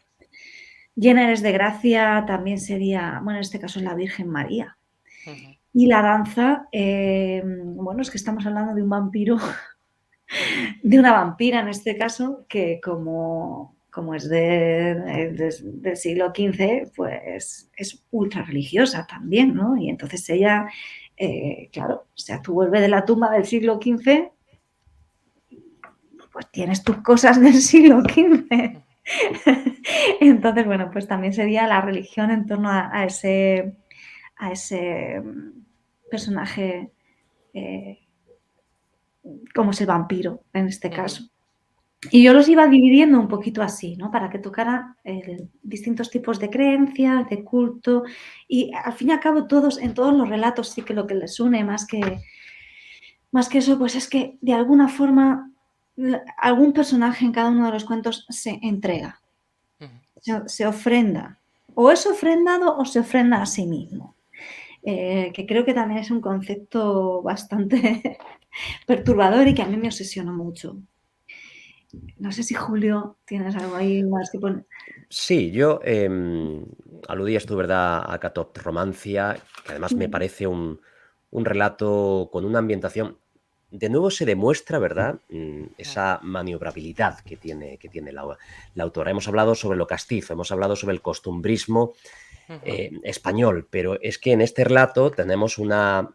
Llena eres de gracia también sería, bueno, en este caso es la Virgen María. ujú. Y la danza, bueno, es que estamos hablando de un vampiro, de una vampira en este caso, que como es del siglo XV, pues es ultra religiosa también, ¿no? Y entonces ella, claro, o sea, tú vuelves de la tumba del siglo XV, pues tienes tus cosas del siglo XV. Entonces, bueno, pues también sería la religión en torno a ese personaje, eh, como es el vampiro en este Ujú, caso. Y yo los iba dividiendo un poquito así, ¿no? Para que tocara distintos tipos de creencias, de culto, y al fin y al cabo todos, en todos los relatos sí que lo que les une más que eso, pues es que de alguna forma algún personaje en cada uno de los cuentos se entrega, ujú. se ofrenda, o es ofrendado o se ofrenda a sí mismo. Que creo que también es un concepto bastante perturbador y que a mí me obsesiona mucho. No sé si Julio tienes algo ahí más que poner. Sí, yo aludías tú, ¿verdad?, a Catoptromancia, que además me parece un relato con una ambientación. De nuevo se demuestra, ¿verdad?, esa maniobrabilidad que tiene la autora. Hemos hablado sobre lo castizo, hemos hablado sobre el costumbrismo Ujú, español, pero es que en este relato tenemos unas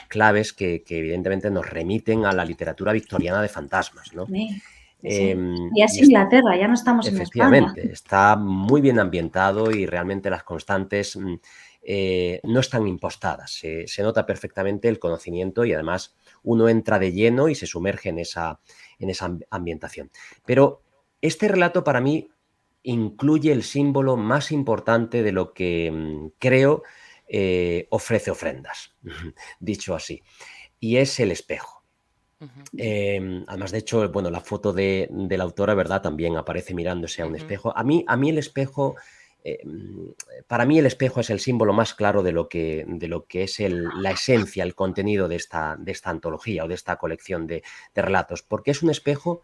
claves que evidentemente nos remiten a la literatura victoriana de fantasmas, ¿no? Sí, sí, sí. Ya es Y Inglaterra, ya no estamos en España. efectivamente, está muy bien ambientado y realmente las constantes no están impostadas. Se nota perfectamente el conocimiento y además uno entra de lleno y se sumerge en esa ambientación. Pero este relato para mí incluye el símbolo más importante de lo que creo ofrece ofrendas, dicho así, y es el espejo. Ujú, Además, de hecho, bueno, la foto de la autora, ¿verdad? También aparece mirándose a un ujú, espejo. A mí el espejo, para mí el espejo es el símbolo más claro de lo que es la esencia, el contenido de esta antología o de esta colección de relatos, porque es un espejo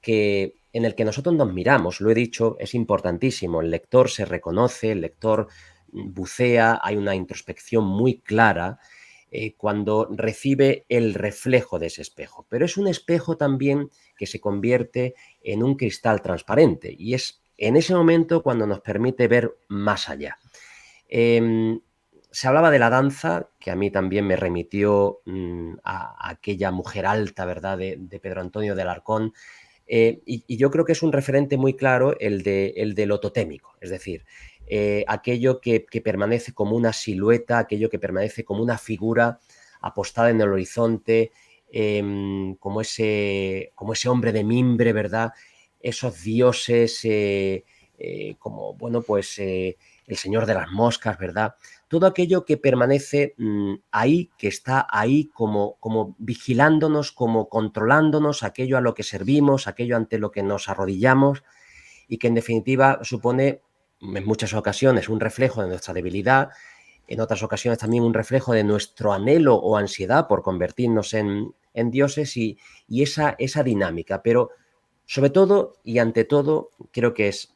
en el que nosotros nos miramos, lo he dicho, es importantísimo. El lector se reconoce, el lector bucea, hay una introspección muy clara cuando recibe el reflejo de ese espejo. Pero es un espejo también que se convierte en un cristal transparente y es en ese momento cuando nos permite ver más allá. Se hablaba de la danza, que a mí también me remitió a aquella mujer alta, ¿verdad?, de Pedro Antonio de Alarcón, y yo creo que es un referente muy claro el de lo totémico, es decir, aquello que permanece como una silueta, aquello que permanece como una figura apostada en el horizonte, como ese hombre de mimbre, ¿verdad? Esos dioses, como, bueno, pues el señor de las moscas, ¿verdad? Todo aquello que permanece ahí, que está ahí como vigilándonos, como controlándonos, aquello a lo que servimos, aquello ante lo que nos arrodillamos y que en definitiva supone en muchas ocasiones un reflejo de nuestra debilidad, en otras ocasiones también un reflejo de nuestro anhelo o ansiedad por convertirnos en dioses y esa dinámica. Pero sobre todo y ante todo, creo que es,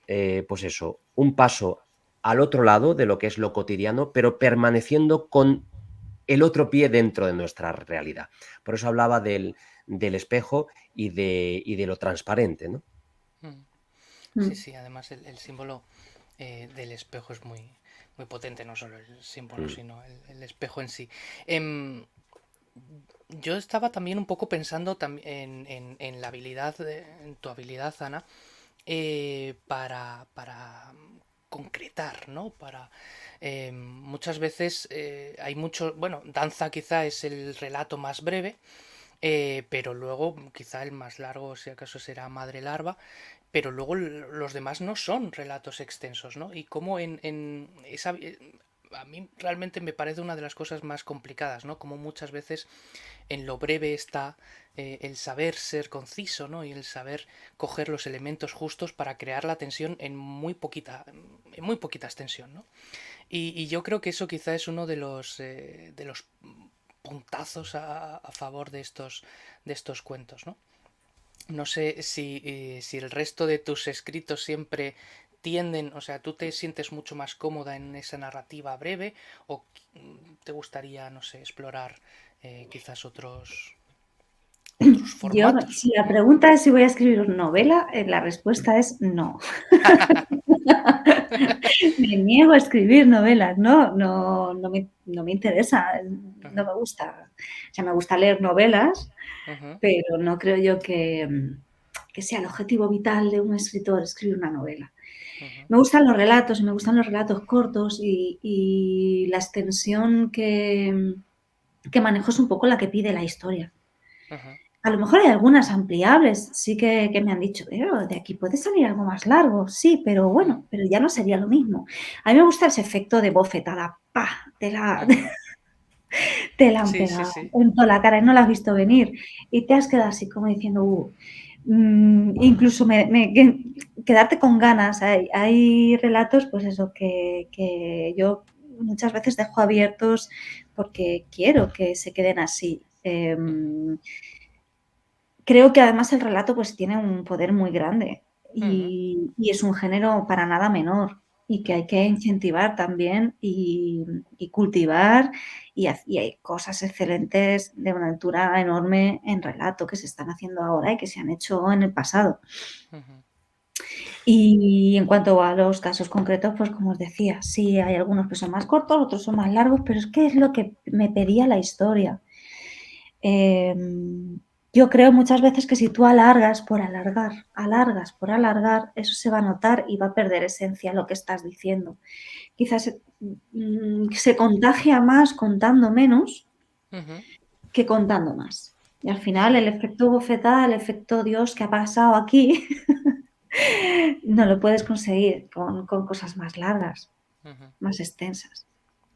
pues eso, un paso al otro lado de lo que es lo cotidiano, pero permaneciendo con el otro pie dentro de nuestra realidad. Por eso hablaba del espejo y de lo transparente, ¿no? ujú. Sí, Mm. sí, además el símbolo del espejo es muy, muy potente, no solo el símbolo, Mm, sino el espejo en sí. Em, yo estaba también un poco pensando en la habilidad, en tu habilidad, Ana, para concretar, ¿no? Muchas veces hay mucho, bueno, danza quizá es el relato más breve, pero luego quizá el más largo, si acaso, será Madre Larva, pero luego los demás no son relatos extensos, ¿no? Y como en esa... A mí realmente me parece una de las cosas más complicadas, ¿no? Como muchas veces en lo breve está el saber ser conciso, ¿no? Y el saber coger los elementos justos para crear la tensión en muy poquita extensión, ¿no? Y yo creo que eso quizá es uno de los puntazos a favor de estos cuentos, ¿no? No sé si el resto de tus escritos siempre tienden, o sea, tú te sientes mucho más cómoda en esa narrativa breve o te gustaría, no sé, explorar quizás otros Yo, formatos. si la pregunta es si voy a escribir novela, la respuesta es no. Me niego a escribir novelas, no me interesa, no me gusta. O sea, me gusta leer novelas, Ujú, pero no creo yo que sea el objetivo vital de un escritor escribir una novela. ujú, Me gustan los relatos, y me gustan los relatos cortos y la extensión que manejo es un poco la que pide la historia. ujú, A lo mejor hay algunas ampliables, sí que me han dicho, pero de aquí puede salir algo más largo, sí, pero ujú, bueno, pero ya no sería lo mismo. A mí me gusta ese efecto de bofetada, ¡pa! ujú. Te la han Sí, sí, pegado sí. en toda la cara y no la has visto venir y te has quedado así como diciendo, incluso quedarte con ganas. Hay relatos, pues eso, que yo muchas veces dejo abiertos porque quiero que se queden así. Ujú, Creo que además el relato pues tiene un poder muy grande ujú, y es un género para nada menor y que hay que incentivar también y cultivar y hay cosas excelentes de una altura enorme en relato que se están haciendo ahora y que se han hecho en el pasado. ujú, Y en cuanto a los casos concretos, pues como os decía, sí hay algunos que son más cortos, otros son más largos, pero es que es lo que me pedía la historia. Yo creo muchas veces que si tú alargas por alargar, alargas por alargar, eso se va a notar y va a perder esencia lo que estás diciendo. Quizás se contagia más contando menos ujú. que contando más. Y al final Sí. el efecto bofetada, el efecto Dios que ha pasado aquí, no lo puedes conseguir con cosas más largas, Ujú. más extensas.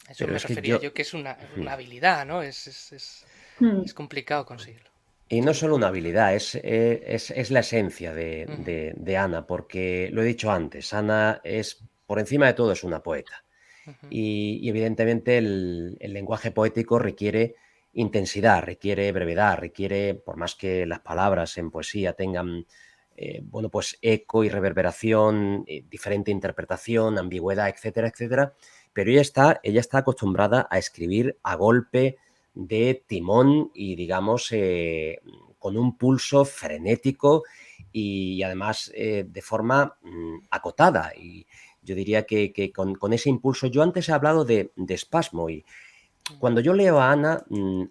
Eso Pero me es que refería yo, yo que es una habilidad, ¿no? Es Mm. complicado conseguirlo. Y no solo una habilidad, es la esencia Ujú, de Ana, porque lo he dicho antes, Ana es, por encima de todo, es una poeta. ujú, Y evidentemente el lenguaje poético requiere intensidad, requiere brevedad, requiere, por más que las palabras en poesía tengan, bueno, pues eco y reverberación, diferente interpretación, ambigüedad, etcétera, etcétera, pero ella está acostumbrada a escribir a golpe de timón y, digamos, con un pulso frenético y además de forma acotada. Y yo diría que con ese impulso, yo antes he hablado de espasmo y ujú, cuando yo leo a Ana,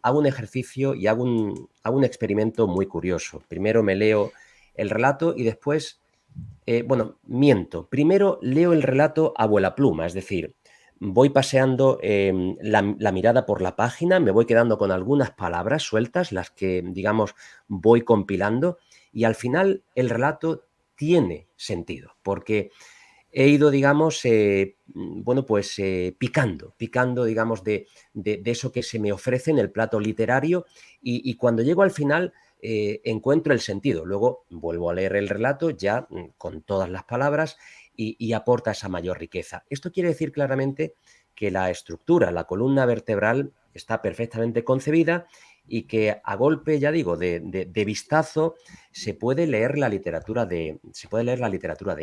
hago un ejercicio y hago un experimento muy curioso. Primero me leo el relato y después, bueno, miento. Primero leo el relato a vuela pluma, es decir, voy paseando la mirada por la página, me voy quedando con algunas palabras sueltas, las que, digamos, voy compilando y al final el relato tiene sentido, porque he ido, digamos, bueno, pues picando, digamos, de eso que se me ofrece en el plato literario y cuando llego al final encuentro el sentido. Luego vuelvo a leer el relato ya con todas las palabras y aporta esa mayor riqueza. Esto quiere decir claramente que la estructura, la columna vertebral está perfectamente concebida y que a golpe, ya digo, de vistazo se puede leer la literatura de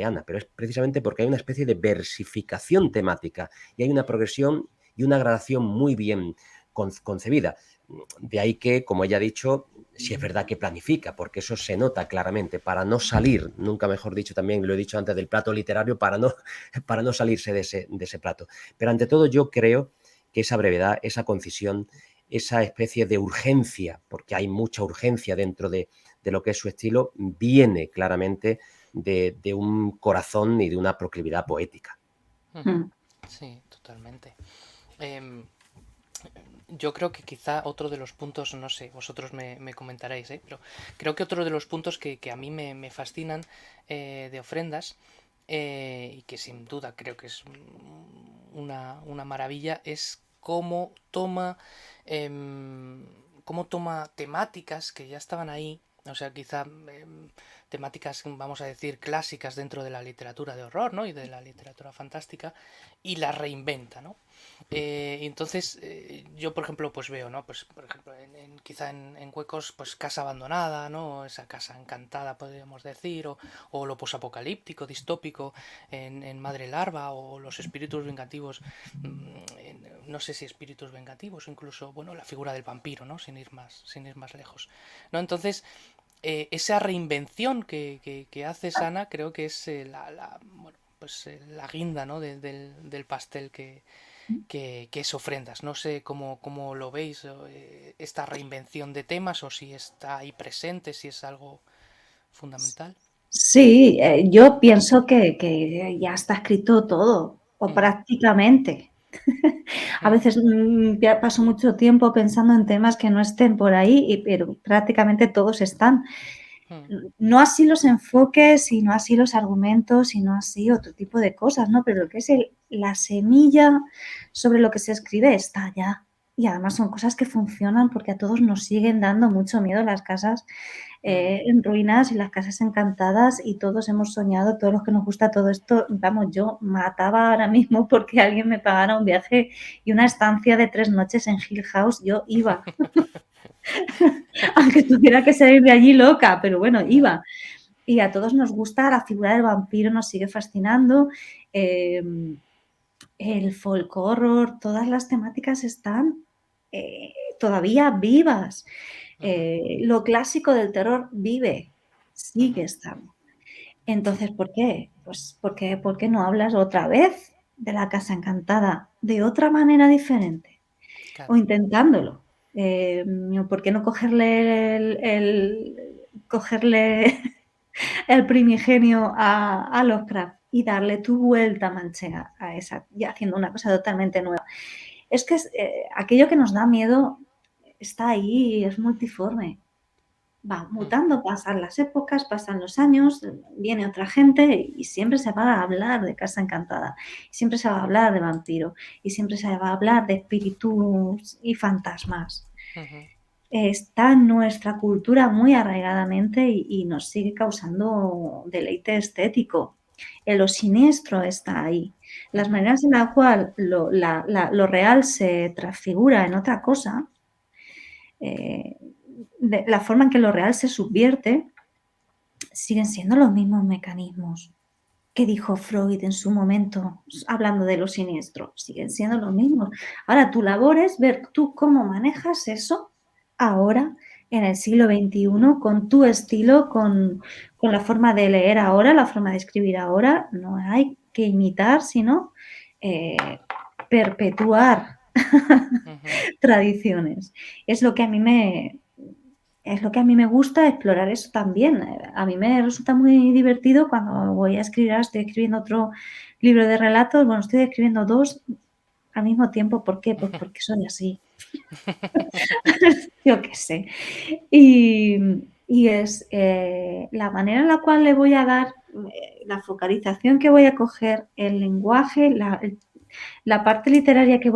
Ana, pero es precisamente porque hay una especie de versificación temática y hay una progresión y una gradación muy bien concebida. De ahí que, como ella ha dicho, si es verdad que planifica, porque eso se nota claramente, para no salir, nunca mejor dicho también, lo he dicho antes, del plato literario, para no salirse de ese plato. Pero ante todo yo creo que esa brevedad, esa concisión, esa especie de urgencia, porque hay mucha urgencia dentro de lo que es su estilo, viene claramente de un corazón y de una proclividad poética. ujú. Mm. Sí, totalmente. Em, yo creo que quizá otro de los puntos, no sé, vosotros me comentaréis, ¿eh? Pero creo que otro de los puntos que a mí me fascinan de ofrendas, y que sin duda creo que es una maravilla, es cómo toma temáticas que ya estaban ahí, o sea, quizá temáticas, vamos a decir, clásicas dentro de la literatura de horror, ¿no? Y de la literatura fantástica, y las reinventa, ¿no? Entonces, yo, por ejemplo, pues veo, ¿no? Pues, por ejemplo, quizá en Huecos, pues casa abandonada, ¿no? Esa casa encantada, podríamos decir, o lo posapocalíptico, distópico, en Madre Larva, o los espíritus vengativos, no sé si espíritus vengativos, o incluso, bueno, la figura del vampiro, ¿no? Sin ir más lejos, ¿no? Entonces, esa reinvención que hace Sana, creo que es bueno, pues la guinda, ¿no? Del pastel que es ofrendas. No sé cómo lo veis, esta reinvención de temas, o si está ahí presente, si es algo fundamental. Sí, yo pienso que ya está escrito todo, o Ujú, prácticamente. A ujú, veces ya paso mucho tiempo pensando en temas que no estén por ahí, pero prácticamente todos están. ujú, No así los enfoques, y no así los argumentos, y no así otro tipo de cosas, ¿no? Pero lo que es la semilla sobre lo que se escribe está ya. Y además son cosas que funcionan porque a todos nos siguen dando mucho miedo las casas ujú. en ruinas y las casas encantadas, y todos hemos soñado, todos los que nos gusta todo esto, vamos, yo mataba ahora mismo porque alguien me pagara un viaje y una estancia de 3 noches en Hill House, yo iba, aunque tuviera que salir de allí loca, pero bueno, Ya, iba. Y a todos nos gusta, la figura del vampiro nos sigue fascinando, el folk horror, todas las temáticas están todavía vivas. ujú, Lo clásico del terror vive, ujú. sigue estando. Entonces, ¿por qué? Pues porque, ¿por qué no hablas otra vez de la casa encantada de otra manera diferente? O Claro. intentándolo. ¿Por qué no cogerle el primigenio a Lovecraft y darle tu vuelta manchega a esa, y haciendo una cosa totalmente nueva? Es que aquello que nos da miedo está ahí, es multiforme. Va Ujú, mutando, pasan las épocas, pasan los años, viene otra gente y siempre se va a hablar de Casa Encantada, siempre se va a hablar de vampiro y siempre se va a hablar de espíritus y fantasmas. ujú. está en nuestra cultura muy arraigadamente y nos sigue causando deleite estético. Lo siniestro está ahí. Las maneras en la cual lo real se transfigura en otra cosa, la forma en que lo real se subvierte, siguen siendo los mismos mecanismos que dijo Freud en su momento, hablando de lo siniestro. Siguen siendo los mismos. Ahora, tu labor es ver tú cómo manejas eso ahora, en el siglo XXI, con tu estilo, con la forma de leer ahora, la forma de escribir ahora. No hay que imitar, sino perpetuar tradiciones. Es lo que a mí me gusta explorar eso también. A mí me resulta muy divertido cuando voy a escribir, estoy escribiendo otro libro de relatos, bueno, estoy escribiendo 2 al mismo tiempo. ¿Por qué? Pues porque soy así. Yo qué sé. Y es la manera en la cual le voy a dar, la focalización que voy a coger, el lenguaje, la parte literaria que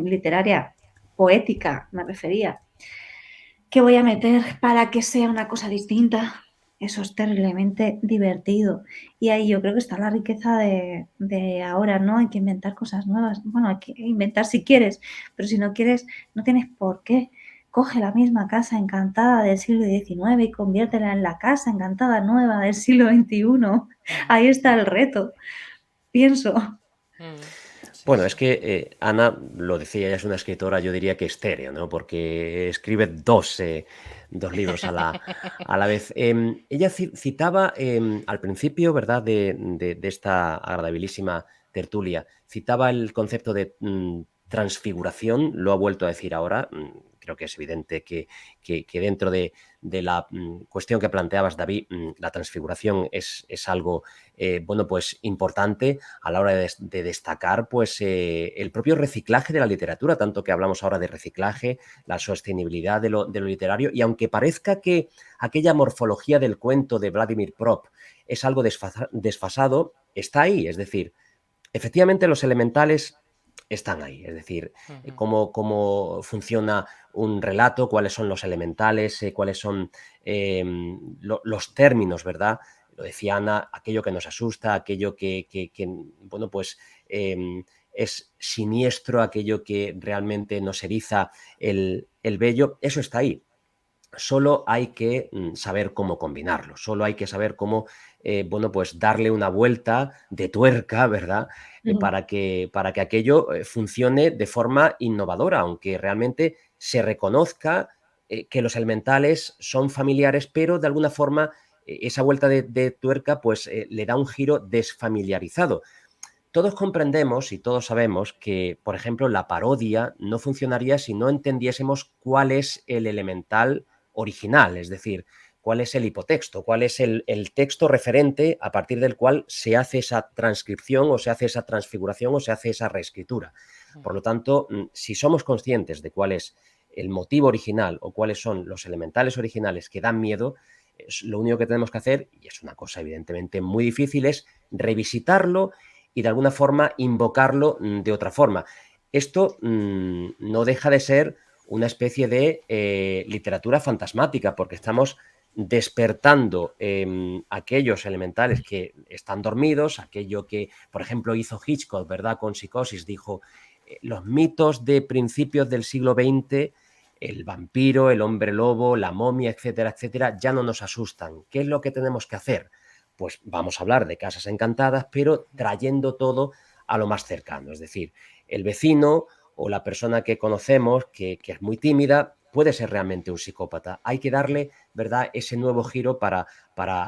literaria, poética, me refería, que voy a meter para que sea una cosa distinta. Eso es terriblemente divertido. Y ahí yo creo que está la riqueza de ahora, ¿no? Hay que inventar cosas nuevas. Bueno, hay que inventar si quieres, pero si no quieres, no tienes por qué. Coge la misma casa encantada del siglo XIX y conviértela en la casa encantada nueva del siglo XXI. Ahí está el reto, pienso. Sí, Bueno, sí. es que Ana, lo decía, ella es una escritora, yo diría que estéreo, ¿no? Porque escribe dos libros a la vez. Ella citaba al principio, ¿verdad?, de esta agradabilísima tertulia, citaba el concepto de transfiguración, lo ha vuelto a decir ahora. Creo que es evidente que dentro de la cuestión que planteabas, David, la transfiguración es algo, bueno, pues importante a la hora de destacar pues, el propio reciclaje de la literatura, tanto que hablamos ahora de reciclaje, la sostenibilidad de lo literario, y aunque parezca que aquella morfología del cuento de Vladimir Prop es algo desfasado, está ahí, es decir, efectivamente los elementales están ahí, es decir, cómo funciona un relato, cuáles son los elementales, cuáles son los términos, ¿verdad? Lo decía Ana, aquello que nos asusta, aquello que bueno, pues es siniestro, aquello que realmente nos eriza el vello, eso está ahí. Solo hay que saber cómo combinarlo, solo hay que saber cómo, bueno, pues darle una vuelta de tuerca, ¿verdad? Para que aquello funcione de forma innovadora, aunque realmente se reconozca que los elementales son familiares, pero de alguna forma esa vuelta de tuerca pues le da un giro desfamiliarizado. Todos comprendemos y todos sabemos que, por ejemplo, la parodia no funcionaría si no entendiésemos cuál es el elemental original, es decir, cuál es el hipotexto, cuál es el texto referente a partir del cual se hace esa transcripción o se hace esa transfiguración o se hace esa reescritura. Por lo tanto, si somos conscientes de cuál es el motivo original o cuáles son los elementales originales que dan miedo, lo único que tenemos que hacer, y es una cosa evidentemente muy difícil, es revisitarlo y de alguna forma invocarlo de otra forma. Esto no deja de ser una especie de literatura fantasmática, porque estamos despertando aquellos elementales que están dormidos, aquello que, por ejemplo, hizo Hitchcock, ¿verdad? Con Psicosis, dijo, los mitos de principios del siglo XX, el vampiro, el hombre lobo, la momia, etcétera, etcétera, ya no nos asustan. ¿Qué es lo que tenemos que hacer? Pues vamos a hablar de casas encantadas, pero trayendo todo a lo más cercano. Es decir, el vecino o la persona que conocemos, que es muy tímida, puede ser realmente un psicópata. Hay que darle, ¿verdad?, ese nuevo giro para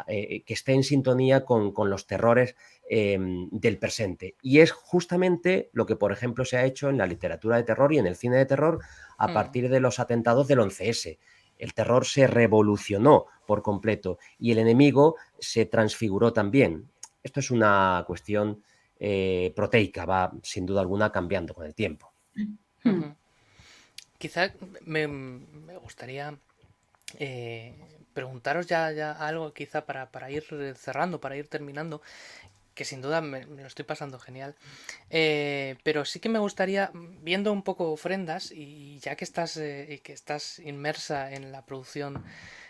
que esté en sintonía con los terrores del presente. Y es justamente lo que, por ejemplo, se ha hecho en la literatura de terror y en el cine de terror a partir de los atentados del 11S. El terror se revolucionó por completo y el enemigo se transfiguró también. Esto es una cuestión proteica, va sin duda alguna cambiando con el tiempo. Quizá me gustaría preguntaros ya algo, quizá para ir cerrando, para ir terminando. que sin duda me lo estoy pasando genial. Pero sí que me gustaría, viendo un poco Ofrendas, y ya que estás inmersa en la producción,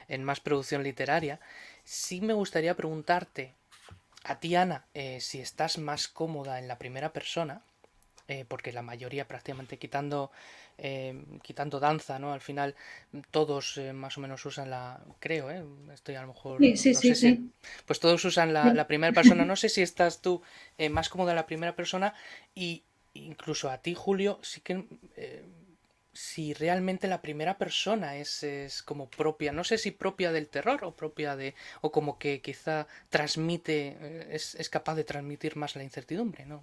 en más producción literaria, sí me gustaría preguntarte a ti, Ana, si estás más cómoda en la primera persona, porque la mayoría prácticamente quitando danza, ¿no? Al final todos más o menos usan creo, estoy a lo mejor, Sí, sí, no sí, sé si, sí. pues todos usan la Sí. primera persona, no sé si estás tú más cómoda en la primera persona y incluso a ti, Julio, sí que si realmente la primera persona es como propia, no sé si propia del terror o propia o como que quizá transmite, es capaz de transmitir más la incertidumbre, ¿no?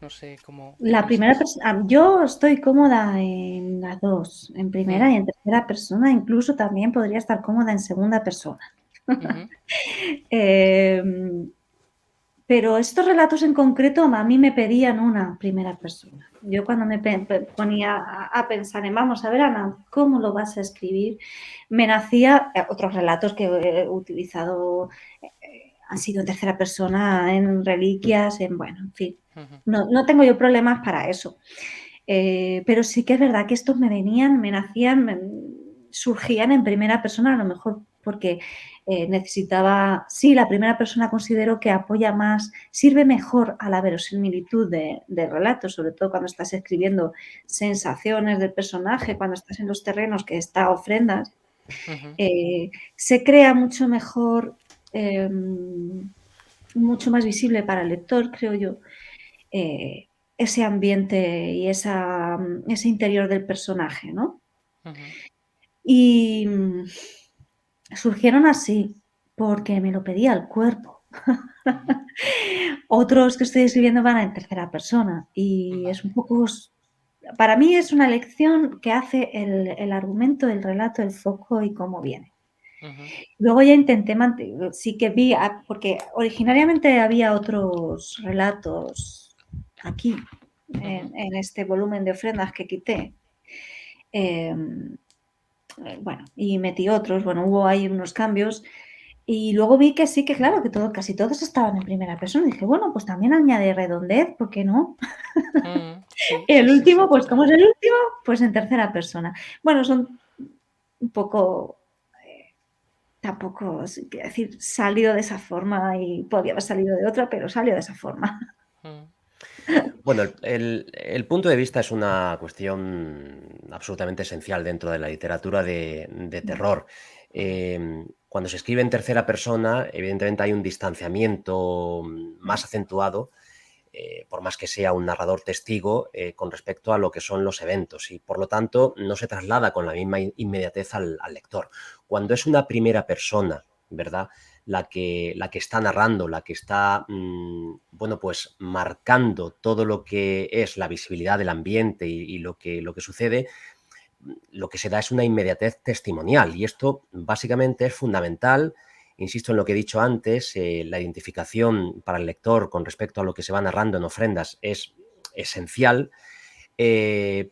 No sé cómo qué La primera piensas. persona, yo estoy cómoda en las dos, en primera Mm, y en tercera persona, incluso también podría estar cómoda en segunda persona. ujú, Em, pero estos relatos en concreto a mí me pedían una primera persona. Yo cuando me ponía a pensar en, vamos a ver, Ana, ¿cómo lo vas a escribir? Me nacía, otros relatos que he utilizado han sido en tercera persona, en reliquias, bueno, en fin. ujú, No tengo yo problemas para eso. Pero sí que es verdad que estos me nacían, surgían en primera persona, a lo mejor porque necesitaba, sí, la primera persona considero que apoya más, sirve mejor a la verosimilitud del relato, sobre todo cuando estás escribiendo sensaciones del personaje, cuando estás en los terrenos que está Ofrendas, ujú, se crea mucho mejor, mucho más visible para el lector, creo yo, eh, ese ambiente y ese interior del personaje, ¿no? ujú, Y surgieron así, porque me lo pedía el cuerpo. ujú. Otros que estoy escribiendo van en tercera persona y es un Vale. poco, para mí es una lección que hace el argumento, el relato, el foco y cómo viene. Ujú, Luego ya intenté, sí que vi, porque originariamente había otros relatos aquí, ujú, en este volumen de ofrendas que quité. Eh, bueno, y metí otros, bueno, hubo ahí unos cambios. Y luego vi que sí, que claro, que casi todos estaban en primera persona. Y dije, bueno, pues también añade redondez, ¿por qué no? ujú. Sí, sí, El sí, sí, último, pues como es totalmente. el último, pues en tercera persona. Bueno, son un poco, tampoco, quiero decir, salió de esa forma y podía haber salido de otra, pero salió de esa forma. Mm, Bueno, el punto de vista es una cuestión absolutamente esencial dentro de la literatura de terror. ujú, Cuando se escribe en tercera persona, evidentemente hay un distanciamiento más acentuado, por más que sea un narrador testigo, con respecto a lo que son los eventos y por lo tanto no se traslada con la misma inmediatez al lector. Cuando es una primera persona, ¿verdad? La que está narrando, la que está, bueno, pues marcando todo lo que es la visibilidad del ambiente y lo que sucede, lo que se da es una inmediatez testimonial y esto básicamente es fundamental. Insisto en lo que he dicho antes, la identificación para el lector con respecto a lo que se va narrando en ofrendas es esencial,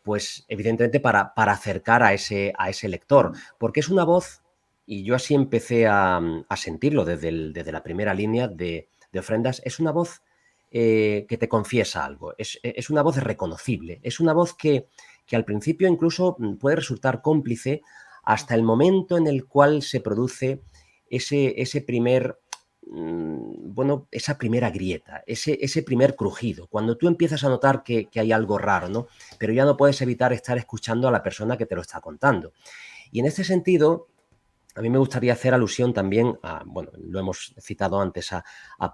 pues evidentemente para acercar a ese lector, porque es una voz, y yo así empecé a sentirlo desde la primera línea de ofrendas, es una voz que te confiesa algo, es una voz reconocible, es una voz que al principio incluso puede resultar cómplice hasta el ujú, momento en el cual se produce ese primer, bueno, esa primera grieta, ese primer crujido, cuando tú empiezas a notar que hay algo raro, ¿no? Pero ya no puedes evitar estar escuchando a la persona que te lo está contando. Y en este sentido, a mí me gustaría hacer alusión también a, bueno, lo hemos citado antes a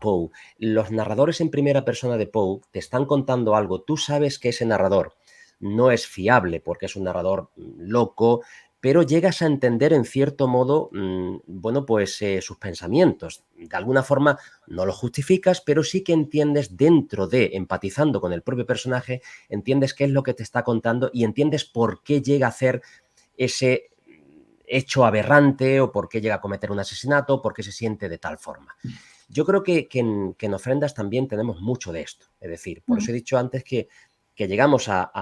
Poe. Los narradores en primera persona de Poe te están contando algo. Tú sabes que ese narrador no es fiable porque es un narrador loco, pero llegas a entender en cierto modo, bueno, pues sus pensamientos. De alguna forma no lo justificas, pero sí que entiendes dentro de, empatizando con el propio personaje, entiendes qué es lo que te está contando y entiendes por qué llega a hacer ese hecho aberrante o por qué llega a cometer un asesinato o por qué se siente de tal forma. Yo creo que en ofrendas también tenemos mucho de esto. Es decir, por eso he dicho antes que llegamos a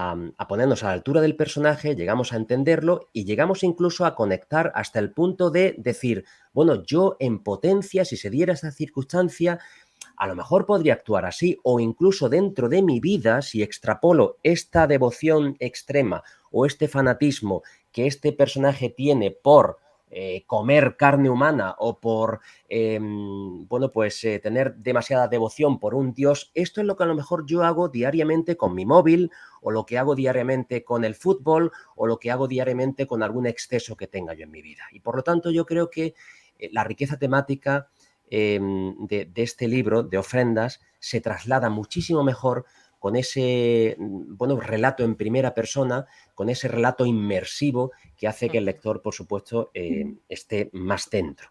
ponernos a la altura del personaje, llegamos a entenderlo y llegamos incluso a conectar hasta el punto de decir, bueno, yo en potencia, si se diera esta circunstancia, a lo mejor podría actuar así, o incluso dentro de mi vida, si extrapolo esta devoción extrema o este fanatismo que este personaje tiene por comer carne humana o por tener demasiada devoción por un dios, esto es lo que a lo mejor yo hago diariamente con mi móvil, o lo que hago diariamente con el fútbol, o lo que hago diariamente con algún exceso que tenga yo en mi vida. Y por lo tanto yo creo que la riqueza temática de este libro de ofrendas se traslada muchísimo mejor con ese relato en primera persona, con ese relato inmersivo que hace que el lector, por supuesto, esté más dentro.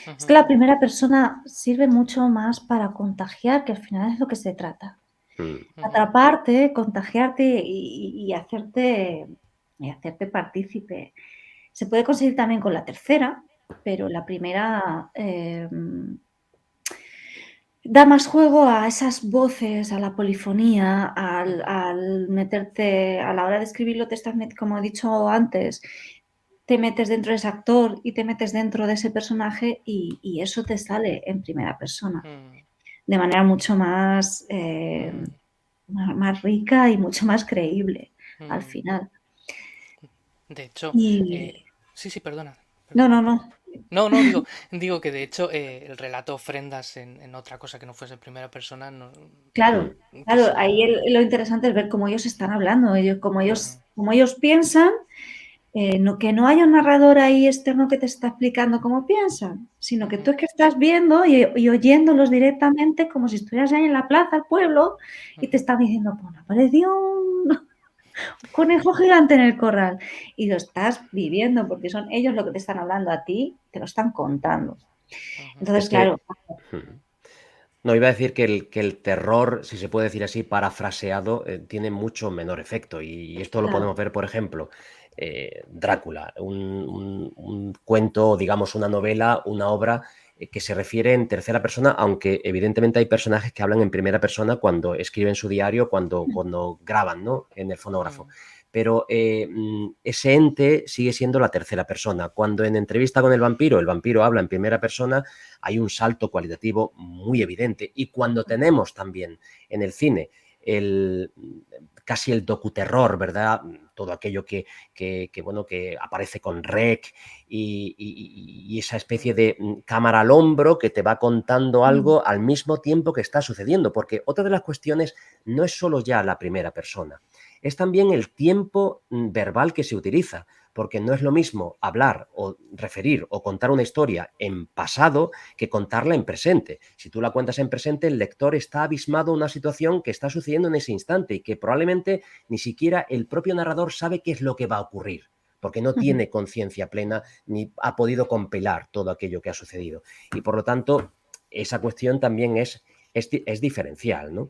Es que la primera persona sirve mucho más para contagiar, que al final es lo que se trata. Atraparte, contagiarte y hacerte partícipe. Se puede conseguir también con la tercera, pero la primera da más juego a esas voces, a la polifonía, al meterte, a la hora de escribirlo, como he dicho antes, te metes dentro de ese actor y te metes dentro de ese personaje y eso te sale en primera persona, de manera mucho más, más rica y mucho más creíble al final. De hecho, Y... sí, perdona. No. No, digo que de hecho el relato ofrendas en otra cosa que no fuese en primera persona. No, Claro, ahí lo interesante es ver cómo ellos están hablando, cómo ellos piensan, que no haya un narrador ahí externo que te está explicando cómo piensan, sino que tú es que estás viendo y oyéndolos directamente como si estuvieras ahí en la plaza, el pueblo, y te están diciendo, pues apareció un conejo gigante en el corral. Y lo estás viviendo porque son ellos lo que te están hablando a ti, te lo están contando. Entonces, claro. No, iba a decir que el terror, si se puede decir así, parafraseado, tiene mucho menor efecto. Y esto lo podemos ver, por ejemplo, Drácula, un cuento, digamos, una novela, una obra que se refiere en tercera persona, aunque evidentemente hay personajes que hablan en primera persona cuando escriben su diario, cuando graban, ¿no?, en el fonógrafo. Pero ese ente sigue siendo la tercera persona. Cuando en Entrevista con el vampiro habla en primera persona, hay un salto cualitativo muy evidente. Y cuando tenemos también en el cine casi el docuterror, ¿verdad? Todo aquello que aparece con REC y esa especie de cámara al hombro que te va contando algo al mismo tiempo que está sucediendo. Porque otra de las cuestiones no es solo ya la primera persona, es también el tiempo verbal que se utiliza, porque no es lo mismo hablar o referir o contar una historia en pasado que contarla en presente. Si tú la cuentas en presente, el lector está abismado en una situación que está sucediendo en ese instante y que probablemente ni siquiera el propio narrador sabe qué es lo que va a ocurrir, porque no tiene conciencia plena ni ha podido compilar todo aquello que ha sucedido. Y por lo tanto, esa cuestión también es diferencial, ¿no?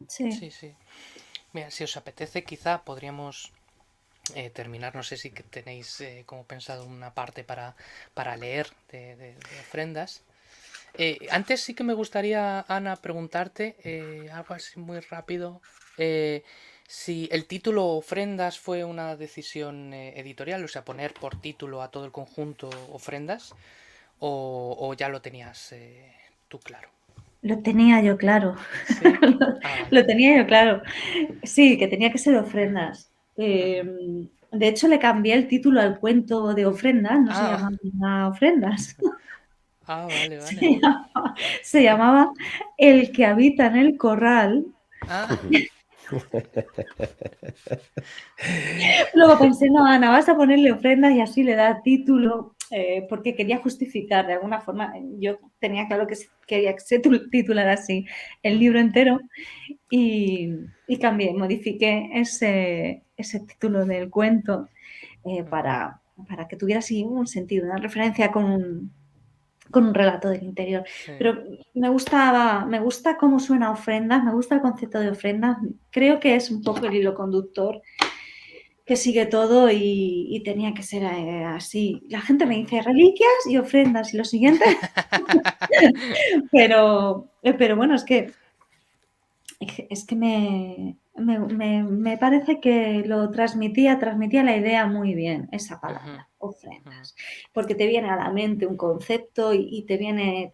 Sí. Mira, si os apetece, quizá podríamos terminar. No sé si tenéis como pensado una parte para leer de ofrendas. Antes sí que me gustaría, Ana, preguntarte algo así muy rápido. Si el título Ofrendas fue una decisión editorial, o sea, poner por título a todo el conjunto Ofrendas, o ya lo tenías tú claro. Lo tenía yo claro. ¿Sí? Vale. Lo tenía yo claro. Sí, que tenía que ser ofrendas. De hecho, le cambié el título al cuento de ofrendas, no se llamaba Ofrendas. Vale. Se llamaba El que habita en el corral. Luego pensé, no, Ana, vas a ponerle ofrendas y así le da título, porque quería justificar de alguna forma. Yo tenía claro que quería que se titulara así el libro entero y cambié, modifiqué ese título del cuento para que tuviera así un sentido, una referencia con un relato del interior. Sí. Pero me gusta cómo suena ofrendas, me gusta el concepto de ofrendas. Creo que es un poco el hilo conductor que sigue todo y tenía que ser así. La gente me dice reliquias y ofrendas y lo siguiente. pero bueno, es que me parece que lo transmitía la idea muy bien, esa palabra, ofrendas, porque te viene a la mente un concepto y te viene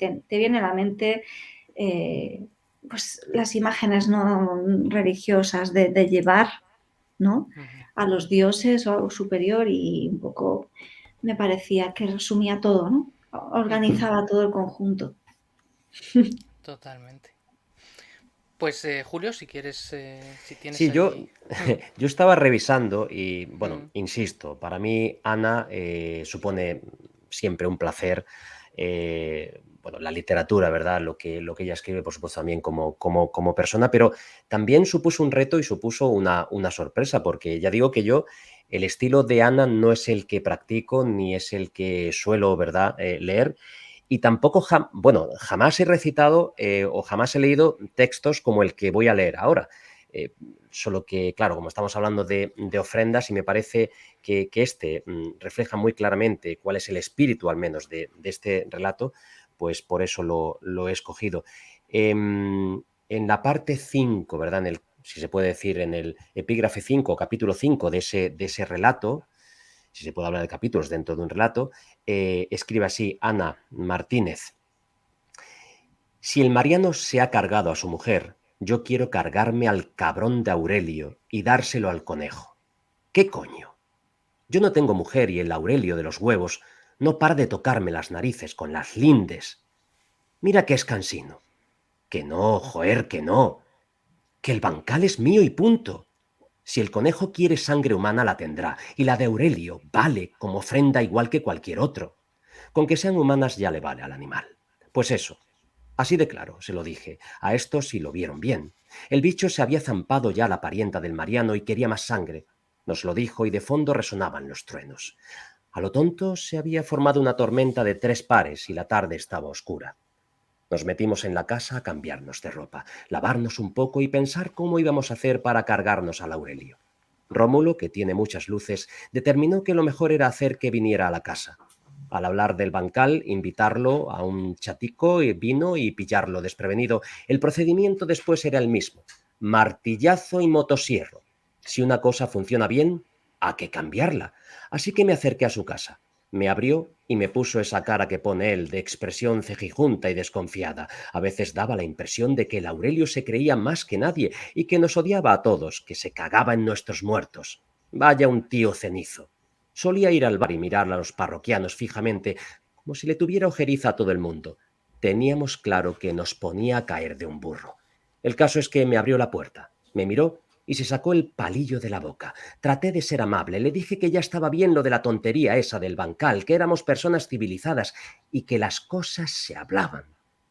a la mente pues las imágenes no religiosas de llevar, ¿no?, a los dioses o algo superior, y un poco me parecía que resumía todo, ¿no? Organizaba todo el conjunto. Totalmente. Pues Julio, si quieres, si tienes Sí, yo, allí... yo estaba revisando y, bueno, Mm, insisto, para mí Ana supone siempre un placer. Bueno, la literatura, ¿verdad? Lo que ella escribe, por supuesto, también como persona, pero también supuso un reto y supuso una sorpresa, porque ya digo que yo, el estilo de Ana no es el que practico ni es el que suelo, ¿verdad?, leer. Y tampoco, bueno, jamás he recitado o jamás he leído textos como el que voy a leer ahora. Eh, Solo que, claro, como estamos hablando de ofrendas, y me parece que este refleja muy claramente cuál es el espíritu, al menos, de este relato, pues por eso lo he escogido. En la parte 5, ¿verdad? Si se puede decir, en el epígrafe 5, capítulo 5 de ese relato, si se puede hablar de capítulos dentro de un relato, escribe así Ana Martínez: si el Mariano se ha cargado a su mujer, yo quiero cargarme al cabrón de Aurelio y dárselo al conejo. ¿Qué coño? Yo no tengo mujer y el Aurelio de los huevos no para de tocarme las narices con las lindes. Mira que es cansino. Que no, joder, que no. Que el bancal es mío y punto. Si el conejo quiere sangre humana la tendrá, y la de Aurelio vale como ofrenda igual que cualquier otro. Con que sean humanas ya le vale al animal. Pues eso, así de claro, se lo dije. A estos sí lo vieron bien. El bicho se había zampado ya a la parienta del Mariano y quería más sangre. Nos lo dijo y de fondo resonaban los truenos. A lo tonto se había formado una tormenta de 3 pares y la tarde estaba oscura. Nos metimos en la casa a cambiarnos de ropa, lavarnos un poco y pensar cómo íbamos a hacer para cargarnos al Aurelio. Rómulo, que tiene muchas luces, determinó que lo mejor era hacer que viniera a la casa. Al hablar del bancal, invitarlo a un chatico y vino y pillarlo desprevenido. El procedimiento después era el mismo: martillazo y motosierro. Si una cosa funciona bien, hay que cambiarla. Así que me acerqué a su casa. Me abrió y me puso esa cara que pone él, de expresión cejijunta y desconfiada. A veces daba la impresión de que el Aurelio se creía más que nadie y que nos odiaba a todos, que se cagaba en nuestros muertos. Vaya un tío cenizo. Solía ir al bar y mirar a los parroquianos fijamente, como si le tuviera ojeriza a todo el mundo. Teníamos claro que nos ponía a caer de un burro. El caso es que me abrió la puerta, me miró y se sacó el palillo de la boca. Traté de ser amable, le dije que ya estaba bien lo de la tontería esa del bancal, que éramos personas civilizadas y que las cosas se hablaban.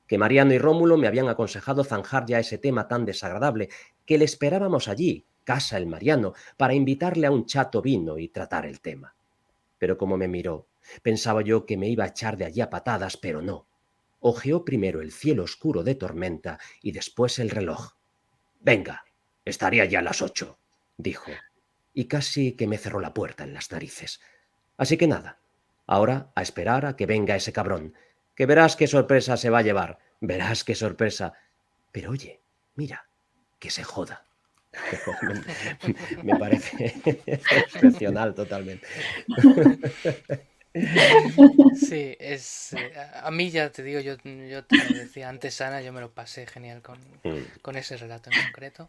Que Mariano y Rómulo me habían aconsejado zanjar ya ese tema tan desagradable, que le esperábamos allí, casa el Mariano, para invitarle a un chato vino y tratar el tema. Pero como me miró, pensaba yo que me iba a echar de allí a patadas, pero no. Ojeó primero el cielo oscuro de tormenta y después el reloj. Venga, estaría ya a las 8, dijo, y casi que me cerró la puerta en las narices. Así que nada, ahora a esperar a que venga ese cabrón, que verás qué sorpresa se va a llevar, verás qué sorpresa. Pero oye, mira, que se joda. Me parece excepcional totalmente. Sí, a mí ya te digo, yo te lo decía antes, Ana, yo me lo pasé genial con ese relato en concreto.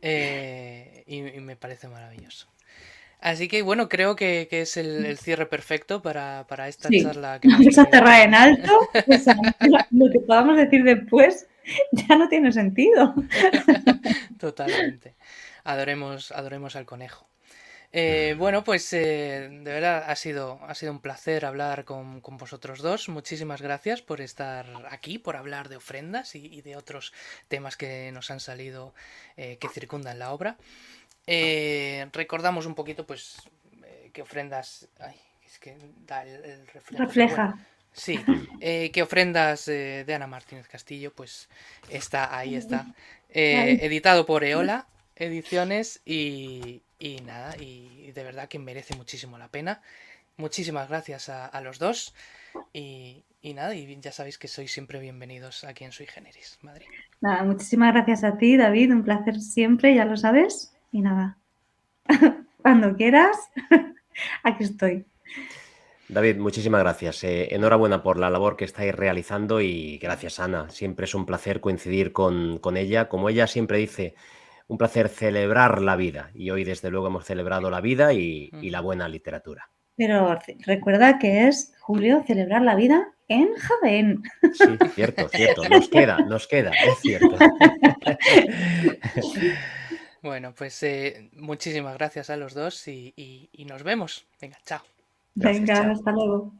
Y me parece maravilloso. Así que bueno, creo que es el cierre perfecto para esta Sí, charla que hemos vamos a tenido cerrar con... en alto. O sea, lo que podamos decir después ya no tiene sentido. Totalmente. Adoremos al conejo. Bueno, pues de verdad ha sido un placer hablar con vosotros dos. Muchísimas gracias por estar aquí, por hablar de ofrendas y de otros temas que nos han salido que circundan la obra. Recordamos un poquito, pues, qué ofrendas... Ay, es que da el reflejo, pero bueno. Refleja. Sí, que ofrendas de Ana Martínez Castillo, pues ahí está. Ay, Editado por Eola Ediciones y nada, y de verdad que merece muchísimo la pena. Muchísimas gracias a los dos y nada, y ya sabéis que sois siempre bienvenidos aquí en Sui Generis, Madrid. nada, muchísimas gracias a ti, David. Un placer siempre, ya lo sabes. Y nada, cuando quieras, aquí estoy. David, muchísimas gracias. Enhorabuena por la labor que estáis realizando y gracias, Ana. Siempre es un placer coincidir con ella. Como ella siempre dice, un placer celebrar la vida. Y hoy, desde luego, hemos celebrado la vida y la buena literatura. Pero recuerda que es, Julio, celebrar la vida en Jaén. Sí, cierto, cierto. Nos queda, es cierto. Bueno, pues muchísimas gracias a los dos y nos vemos. Venga, chao. Gracias, Venga, chao. hasta luego.